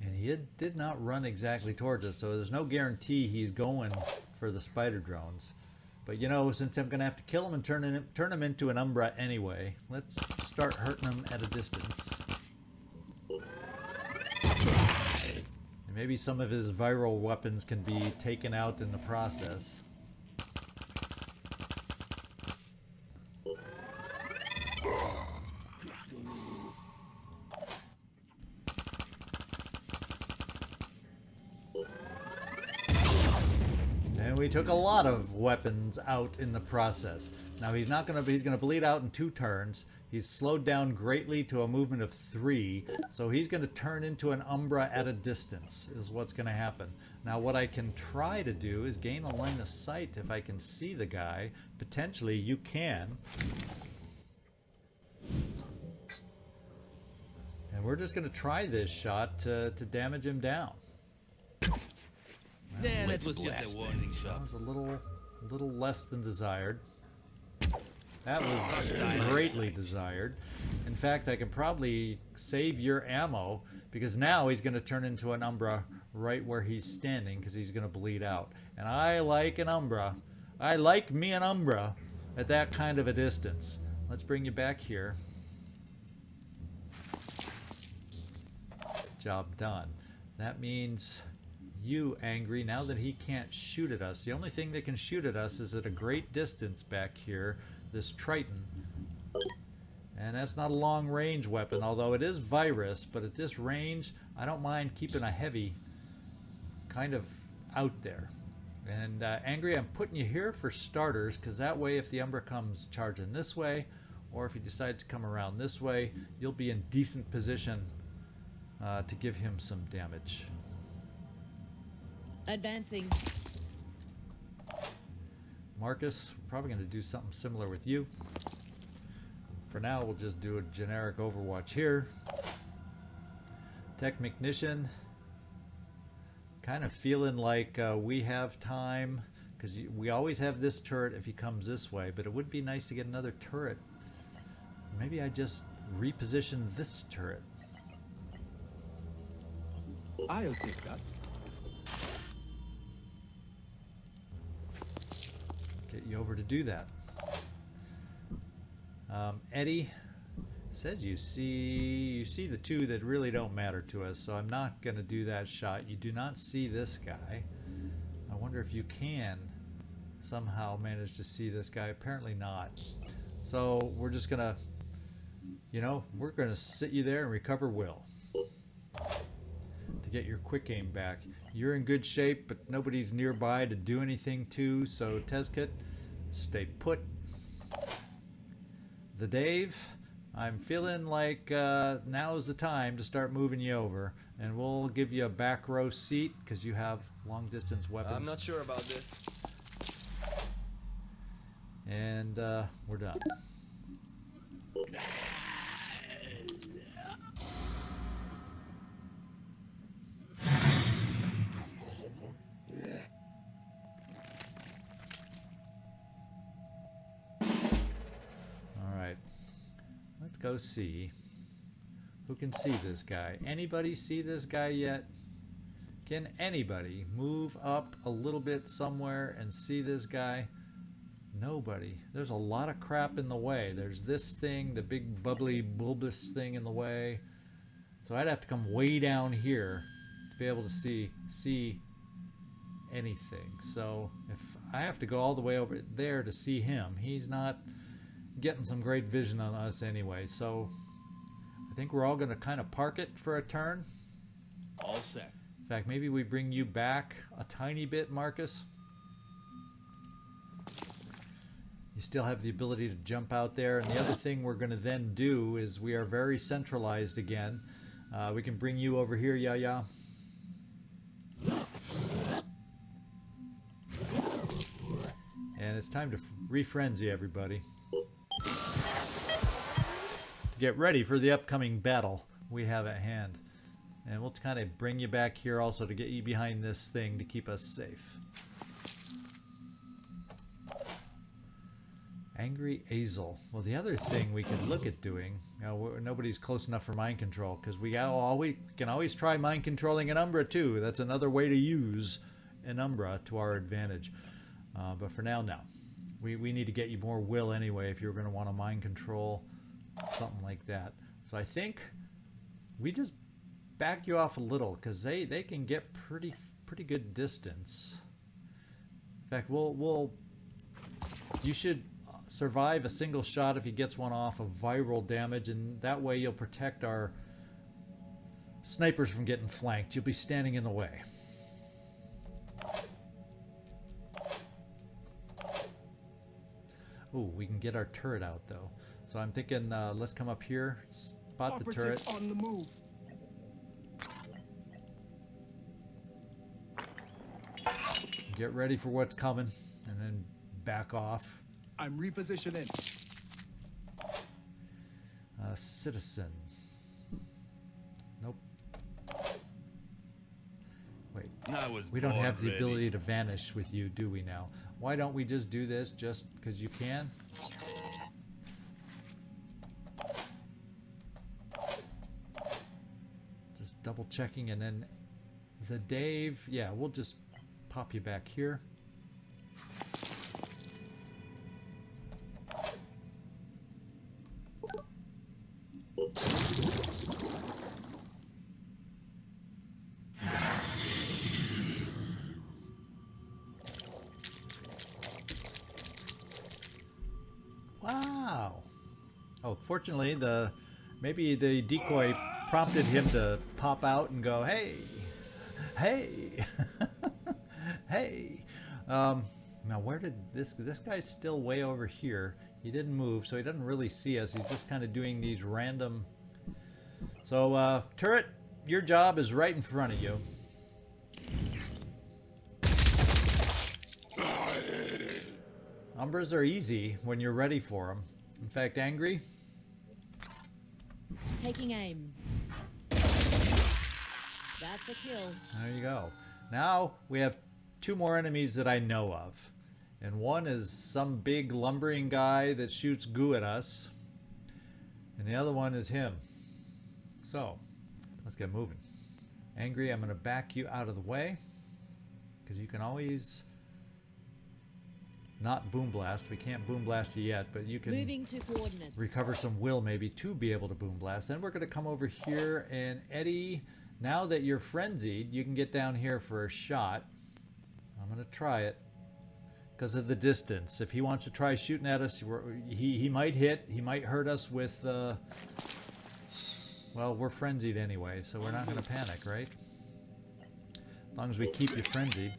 And he did not run exactly towards us, so there's no guarantee he's going for the spider drones. But you know, since I'm going to have to kill him and turn him into an Umbra anyway, let's start hurting him at a distance. And maybe some of his viral weapons can be taken out in the process. And we took a lot of weapons out in the process. Now he's gonna bleed out in 2 turns. He's slowed down greatly to a movement of 3, so he's gonna turn into an Umbra at a distance is what's gonna happen. Now what I can try to do is gain a line of sight if I can see the guy. Potentially you can. And we're just gonna try this shot to damage him down. Nah, that was just a warning That shot. was a little less than desired. That was greatly desired. In fact, I can probably save your ammo because now he's going to turn into an Umbra right where he's standing because he's going to bleed out. And I like an Umbra. I like me an Umbra at that kind of a distance. Let's bring you back here. Job done. That means you, Angry, now that he can't shoot at us. The only thing that can shoot at us is at a great distance back here, this Triton. And that's not a long range weapon, although it is virus, but at this range, I don't mind keeping a heavy kind of out there. And Angry, I'm putting you here for starters, because that way if the Umbra comes charging this way, or if he decides to come around this way, you'll be in decent position to give him some damage. Advancing. Marcus, we're probably going to do something similar with you. For now, we'll just do a generic Overwatch here. Technician. Kind of feeling like we have time, because we always have this turret if he comes this way, but it would be nice to get another turret. Maybe I just reposition this turret. I'll take that. Get you over to do that. Eddie says you see the two that really don't matter to us, so I'm not going to do that shot. You do not see this guy. I wonder if you can somehow manage to see this guy. Apparently not. So we're just going to, we're going to sit you there and recover will to get your quick aim back. You're in good shape, but nobody's nearby to do anything to, so Tezkit, stay put. The Dave, I'm feeling like now is the time to start moving you over, and we'll give you a back row seat because you have long distance weapons. I'm not sure about this. And we're done. Let's go see who can see this guy. Anybody see this guy yet? Can anybody move up a little bit somewhere and see this guy? Nobody. There's a lot of crap in the way. There's this thing, the big bubbly bulbous thing in the way. So I'd have to come way down here to be able to see anything. So if I have to go all the way over there to see him, he's not getting some great vision on us anyway. So I think we're all going to kind of park it for a turn. All set. In fact, maybe we bring you back a tiny bit, Marcus. You still have the ability to jump out there. And the other thing we're going to then do is we are very centralized again. We can bring you over here, Yaya. And it's time to re-frenzy everybody. To get ready for the upcoming battle we have at hand. And we'll kind of bring you back here also to get you behind this thing to keep us safe. Angry Azel. Well, the other thing we could look at doing, nobody's close enough for mind control, because we can always try mind controlling an Umbra too. That's another way to use an Umbra to our advantage. But for now, no. We need to get you more will anyway if you're going to want to mind control something like that. So I think we just back you off a little, because they can get pretty good distance. In fact, you should survive a single shot if he gets one off of viral damage, and that way you'll protect our snipers from getting flanked. You'll be standing in the way. Ooh, we can get our turret out though. So I'm thinking let's come up here, spot the turret. On the move. Get ready for what's coming, and then back off. I'm repositioning. Citizen. Nope. Wait. We don't have the ability to vanish with you, do we now? Why don't we just do this just because you can? Just double checking, and then The Dave, yeah, we'll just pop you back here. Wow. Oh, fortunately, maybe the decoy prompted him to pop out and go, hey, hey, hey. Now where did this guy's still way over here. He didn't move, so he doesn't really see us. He's just kind of doing these random. So, turret, your job is right in front of you. Umbras are easy when you're ready for them. In fact, angry. Taking aim. That's a kill. There you go. Now we have 2 more enemies that I know of. And one is some big lumbering guy that shoots goo at us. And the other one is him. So, let's get moving. Angry, I'm going to back you out of the way. Because you can always not boom blast. We can't boom blast you yet, but you can Moving to coordinates. recover some will maybe to be able to boom blast. Then we're going to come over here, and Eddie, now that you're frenzied, you can get down here for a shot. I'm going to try it because of the distance. If he wants to try shooting at us, he might hit. He might hurt us with, well, we're frenzied anyway, so we're not going to panic, right? As long as we keep you frenzied.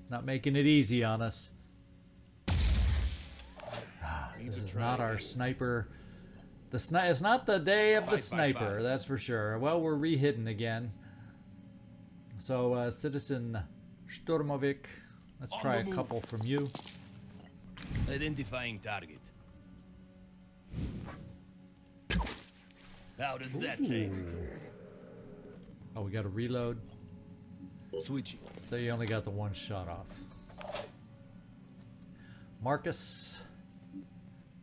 Not making it easy on us. This is not our sniper. It's not the day of the sniper, that's for sure. Well, we're re-hidden again. So, Citizen Stormovic, let's try a couple from you. Identifying target. How does that taste? Oh, we got to reload. Switching. So you only got the 1 shot off. Marcus,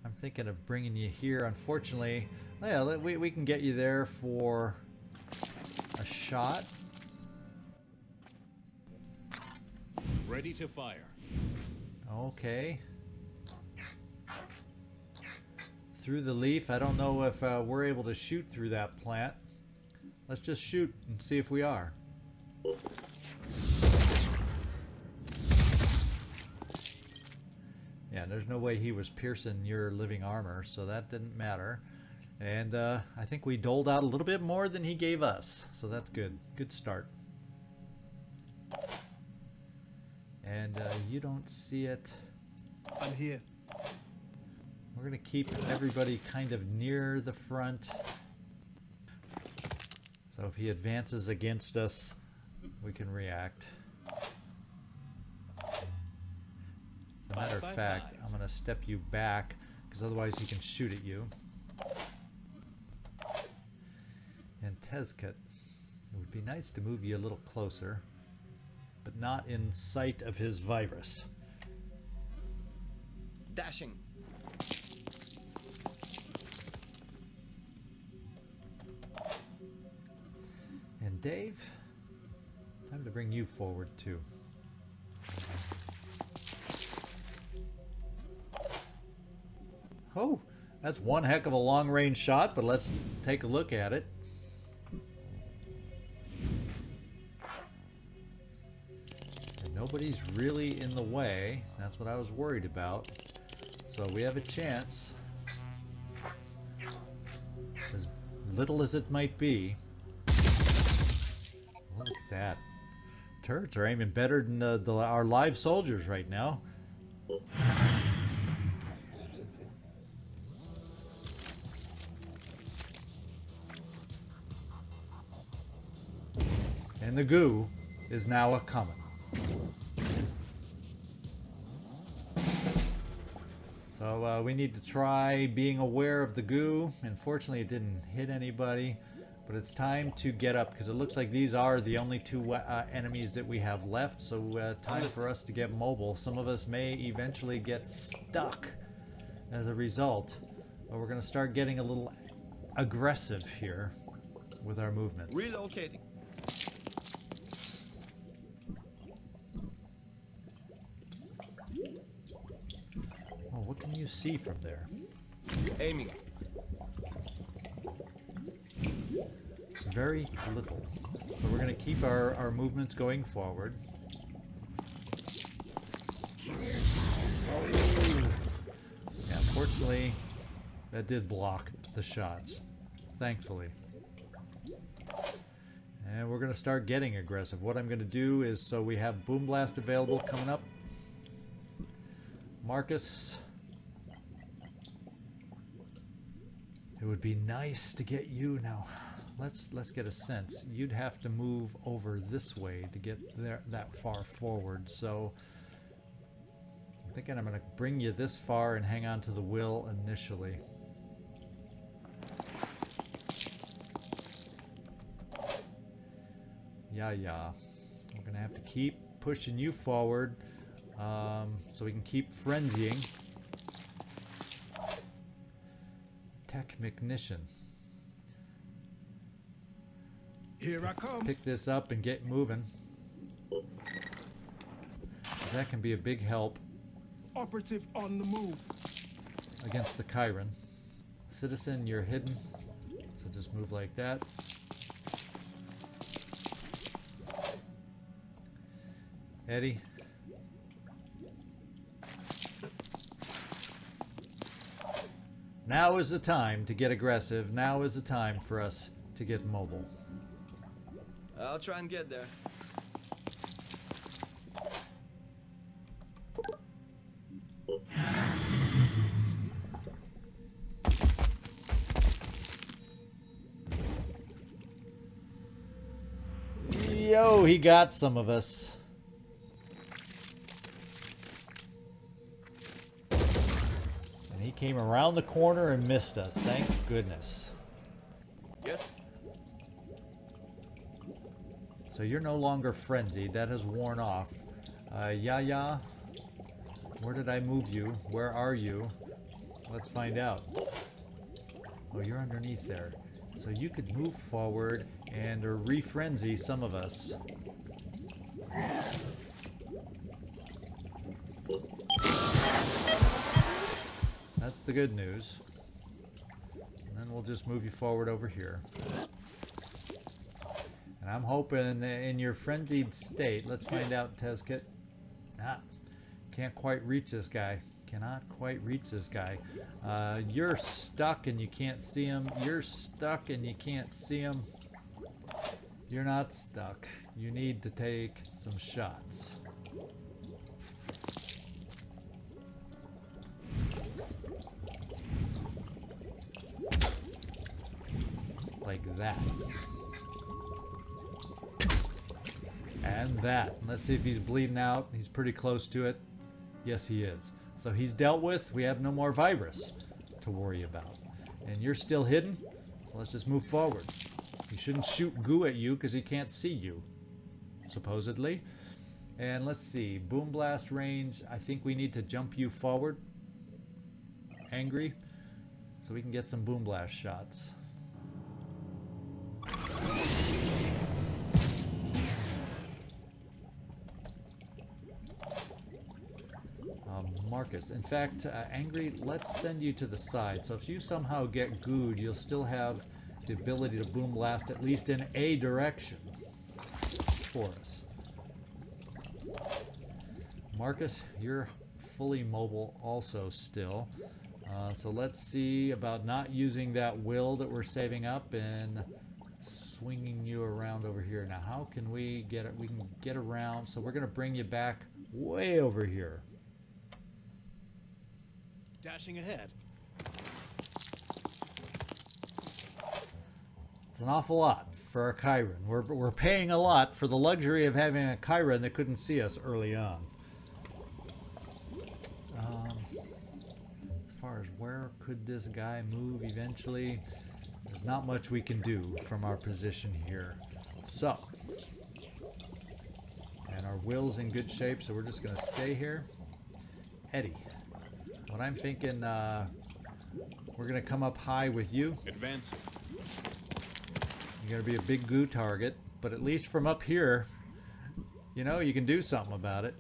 I'm thinking of bringing you here. Unfortunately, yeah, we can get you there for a shot. Ready to fire. Okay. Through the leaf. I don't know if we're able to shoot through that plant. Let's just shoot and see if we are. Yeah, there's no way he was piercing your living armor, so that didn't matter. And I think we doled out a little bit more than he gave us, so that's good. Good start. And you don't see it. I'm here. We're going to keep everybody kind of near the front. So if he advances against us, we can react. As a matter of fact, I'm going to step you back, because otherwise he can shoot at you. And Tezket, it would be nice to move you a little closer, but not in sight of his virus. Dashing. And Dave, time to bring you forward too. Oh, that's one heck of a long-range shot, but let's take a look at it. And nobody's really in the way. That's what I was worried about. So we have a chance. As little as it might be. Look at that. Turrets are aiming better than our live soldiers right now. And the goo is now a-coming. So we need to try being aware of the goo. Unfortunately, it didn't hit anybody. But it's time to get up, because it looks like these are the only 2 enemies that we have left. So time for us to get mobile. Some of us may eventually get stuck as a result. But we're going to start getting a little aggressive here with our movements. Relocating. Oh, what can you see from there? Aiming. Very little. So we're going to keep our movements going forward. Yeah, fortunately, that did block the shots. Thankfully. And we're going to start getting aggressive. What I'm going to do is, so we have Boom Blast available coming up. Marcus. It would be nice to get you now. Let's get a sense. You'd have to move over this way to get there that far forward. So I'm thinking I'm going to bring you this far and hang on to the will initially. Yeah. We're going to have to keep pushing you forward so we can keep frenzying. Technician. Here I come. Pick this up and get moving. That can be a big help Operative on the move. against the Chiron. Citizen, you're hidden. So just move like that. Eddie. Now is the time to get aggressive. Now is the time for us to get mobile. I'll try and get there. Yo, he got some of us. And he came around the corner and missed us. Thank goodness. Yes. So you're no longer frenzied. That has worn off. Yaya, where did I move you? Where are you? Let's find out. Oh, you're underneath there. So you could move forward and re-frenzy some of us. That's the good news. And then we'll just move you forward over here. And I'm hoping in your frenzied state, let's find out, Tezkit. Can't quite reach this guy. Cannot quite reach this guy. You're stuck and you can't see him. You're stuck and you can't see him. You're not stuck. You need to take some shots. Like that. And that. Let's see if he's bleeding out. He's pretty close to it. Yes, he is. So he's dealt with. We have no more virus to worry about. And you're still hidden. So let's just move forward. He shouldn't shoot goo at you because he can't see you, supposedly. And let's see. Boom blast range. I think we need to jump you forward. Angry. So we can get some boom blast shots. Marcus. In fact, Angry, let's send you to the side. So if you somehow get gooed, you'll still have the ability to boom blast at least in a direction for us. Marcus, you're fully mobile also still. So let's see about not using that will that we're saving up and swinging you around over here. Now, how can we get it? We can get around. So we're going to bring you back way over here. Dashing ahead. It's an awful lot for a Chiron. We're paying a lot for the luxury of having a Chiron that couldn't see us early on. As far as where could this guy move eventually, there's not much we can do from our position here. So, and our will's in good shape, so we're just going to stay here. Eddie, what I'm thinking, We're gonna come up high with you. Advance. You're gonna be a big goo target, but at least from up here, you know, you can do something about it.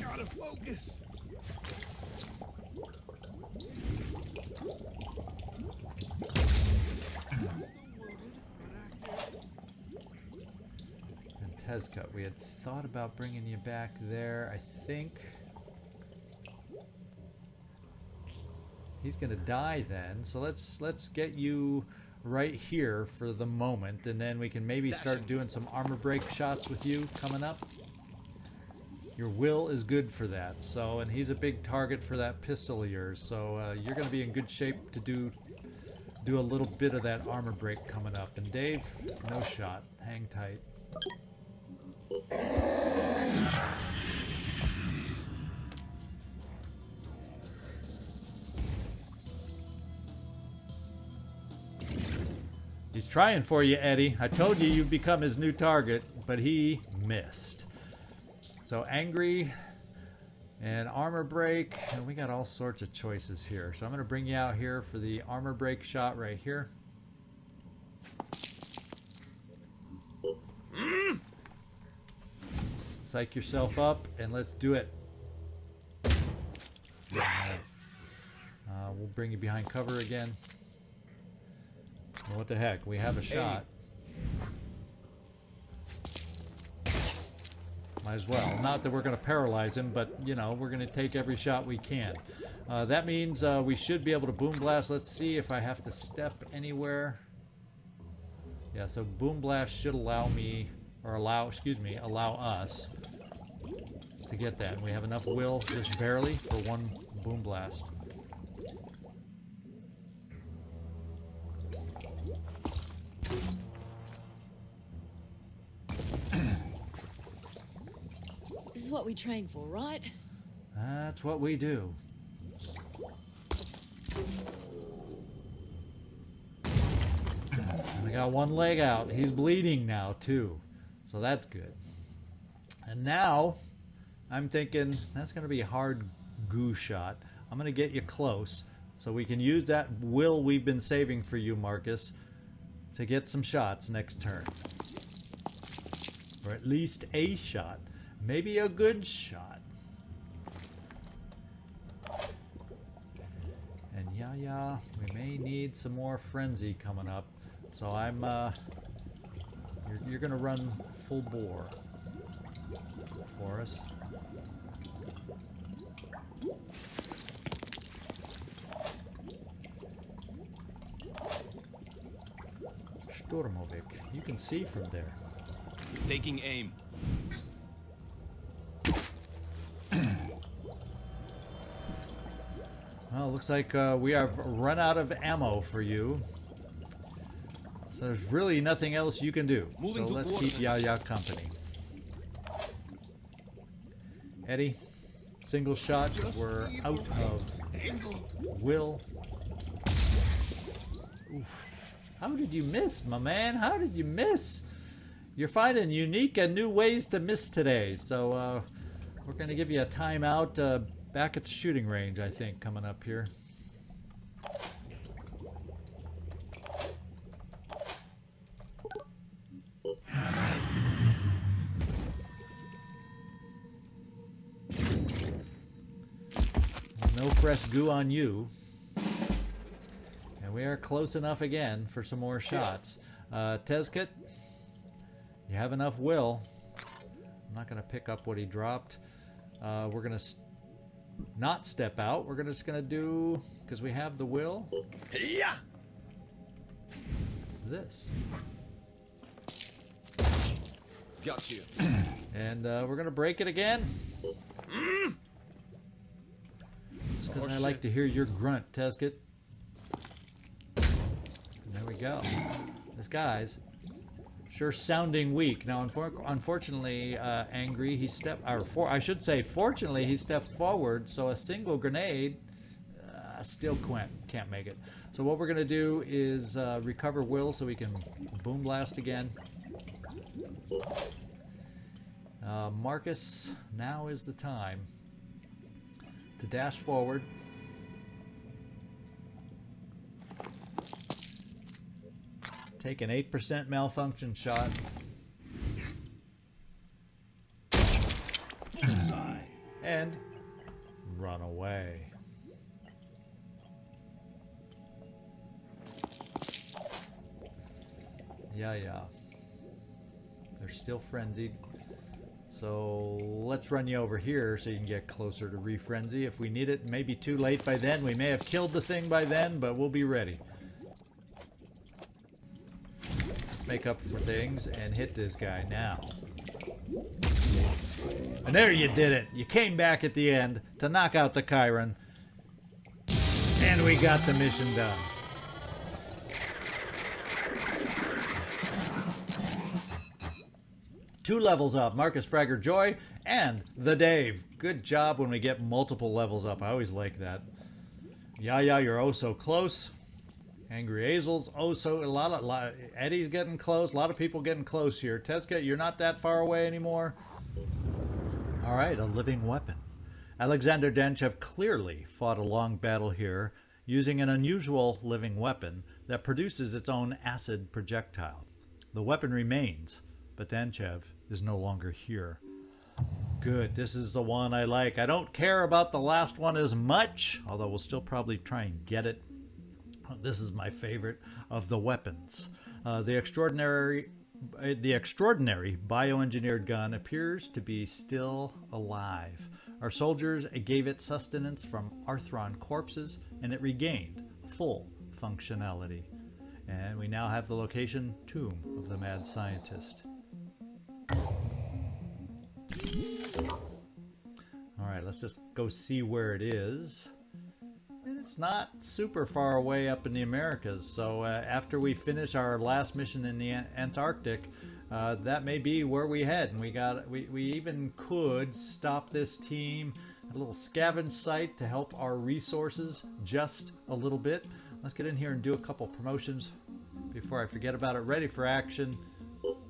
Gotta focus. And Tezcut, we had thought about bringing you back there. I think he's gonna die then. So let's get you right here for the moment, and then we can maybe start doing some armor break shots with you coming up. Your will is good for that. So, and he's a big target for that pistol of yours. So you're gonna be in good shape to do a little bit of that armor break coming up. And Dave, no shot. Hang tight. He's trying for you, Eddie. I told you you'd become his new target, but he missed. So angry and armor break, and we got all sorts of choices here. So I'm going to bring you out here for the armor break shot right here. Psych yourself up and let's do it. We'll bring you behind cover again. Well, what the heck? We have a shot. Might as well. Not that we're going to paralyze him, but, you know, we're going to take every shot we can. That means we should be able to boom blast. Let's see if I have to step anywhere. Yeah, so boom blast should allow me, or allow us to get that. And we have enough will, just barely, for one boom blast. This is what we train for, right? That's what we do. We got one leg out. He's bleeding now, too. So that's good. And now, I'm thinking that's going to be a hard goo shot. I'm going to get you close so we can use that will we've been saving for you, Marcus, to get some shots next turn. Or at least a shot. Maybe a good shot. And yeah, we may need some more frenzy coming up. So I'm, you're gonna run full bore for us. Stormovic, you can see from there. Taking aim. Well, looks like we have run out of ammo for you. So there's really nothing else you can do. Moving So to let's order. keep Yaya company. Eddie, single shot, 'cause we're out of will. Oof. How did you miss, my man? How did you miss? You're finding unique and new ways to miss today. So we're going to give you a timeout back at the shooting range, I think, coming up here. No fresh goo on you. And we are close enough again for some more shots. Tezcut, you have enough will. I'm not going to pick up what he dropped. We're going to not step out. We're just going to do, because we have the will, Yeah. this. Got you. And we're going to break it again. Just because I like to hear your grunt, Tezcut. There we go. This guy's sure sounding weak. Now, unfortunately, angry, he stepped, I should say, fortunately, he stepped forward, so a single grenade still can't make it. So what we're going to do is recover will so we can boom blast again. Marcus, now is the time to dash forward. Take an 8% malfunction shot. And run away. Yeah. They're still frenzied. So let's run you over here so you can get closer to refrenzy. If we need it, maybe too late by then. We may have killed the thing by then, but we'll be ready. Let's make up for things and hit this guy now. And there you did it. You came back at the end to knock out the Chiron. And we got the mission done. Two levels up, Marcus Fragger Joy and the Dave. Good job when we get multiple levels up. I always like that. Yeah, you're oh so close. Angry Azels, oh so a lot. Eddie's getting close. A lot of people getting close here. Teska, you're not that far away anymore. All right, a living weapon. Alexander Danchev clearly fought a long battle here using an unusual living weapon that produces its own acid projectile. The weapon remains, but Danchev is no longer here. Good, this is the one I like. I don't care about the last one as much, although we'll still probably try and get it. This is my favorite of the weapons. The extraordinary bioengineered gun appears to be still alive. Our soldiers gave it sustenance from Arthron corpses, and it regained full functionality. And we now have the location, Tomb of the Mad Scientist. Alright, let's just go see where it is. And it's not super far away up in the Americas, so after we finish our last mission in the Antarctic, that may be where we head. And we even could stop this team at a little scavenge site to help our resources just a little bit. Let's get in here and do a couple promotions before I forget about it. Ready for action.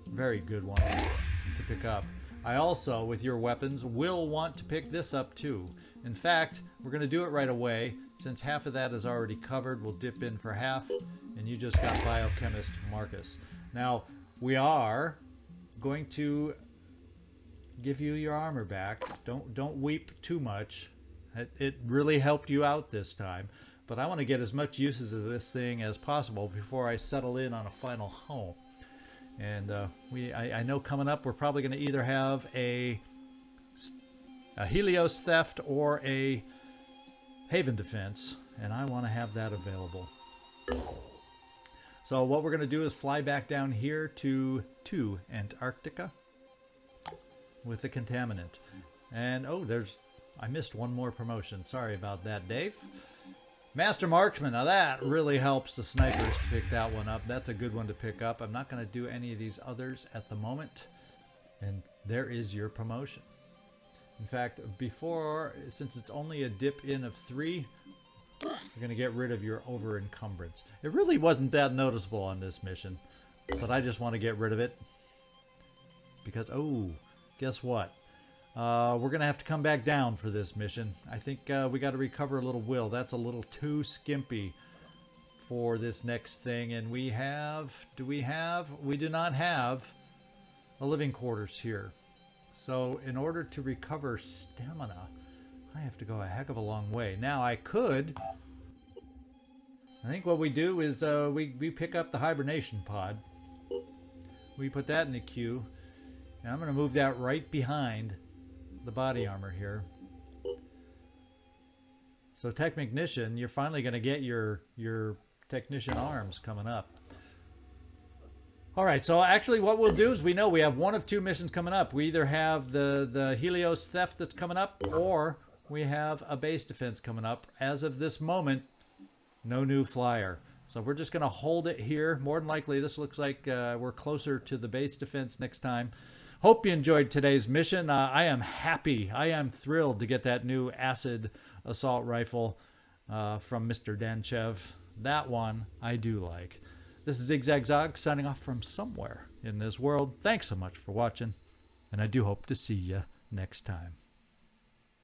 Very good one to pick up. I also, with your weapons, will want to pick this up too. In fact, we're going to do it right away. Since half of that is already covered, we'll dip in for half, and you just got Biochemist Marcus. Now, we are going to give you your armor back. Don't weep too much. It really helped you out this time. But I want to get as much uses of this thing as possible before I settle in on a final home. And I know coming up we're probably going to either have a Helios theft or a Haven defense, and I want to have that available. So what we're going to do is fly back down here to Antarctica with the contaminant. And oh, I missed one more promotion. Sorry about that, Dave. Master Marksman, now that really helps the snipers to pick that one up. That's a good one to pick up. I'm not going to do any of these others at the moment. And there is your promotion. In fact, since it's only a dip in of 3, you're going to get rid of your over encumbrance. It really wasn't that noticeable on this mission, but I just want to get rid of it. Because, oh, guess what? We're going to have to come back down for this mission. I think we got to recover a little will. That's a little too skimpy for this next thing. And we do not have a living quarters here. So in order to recover stamina, I have to go a heck of a long way. Now I think what we do is we pick up the hibernation pod. We put that in the queue. And I'm going to move that right behind the body armor here. So Technician, you're finally going to get your Technician arms coming up. All right, so actually what we'll do is we know we have one of 2 missions coming up. We either have the Helios theft that's coming up, or we have a base defense coming up. As of this moment, no new flyer. So we're just going to hold it here. More than likely, this looks like we're closer to the base defense next time. Hope you enjoyed today's mission. I am happy. I am thrilled to get that new acid assault rifle from Mr. Danchev. That one I do like. This is Zigzag signing off from somewhere in this world. Thanks so much for watching, and I do hope to see you next time.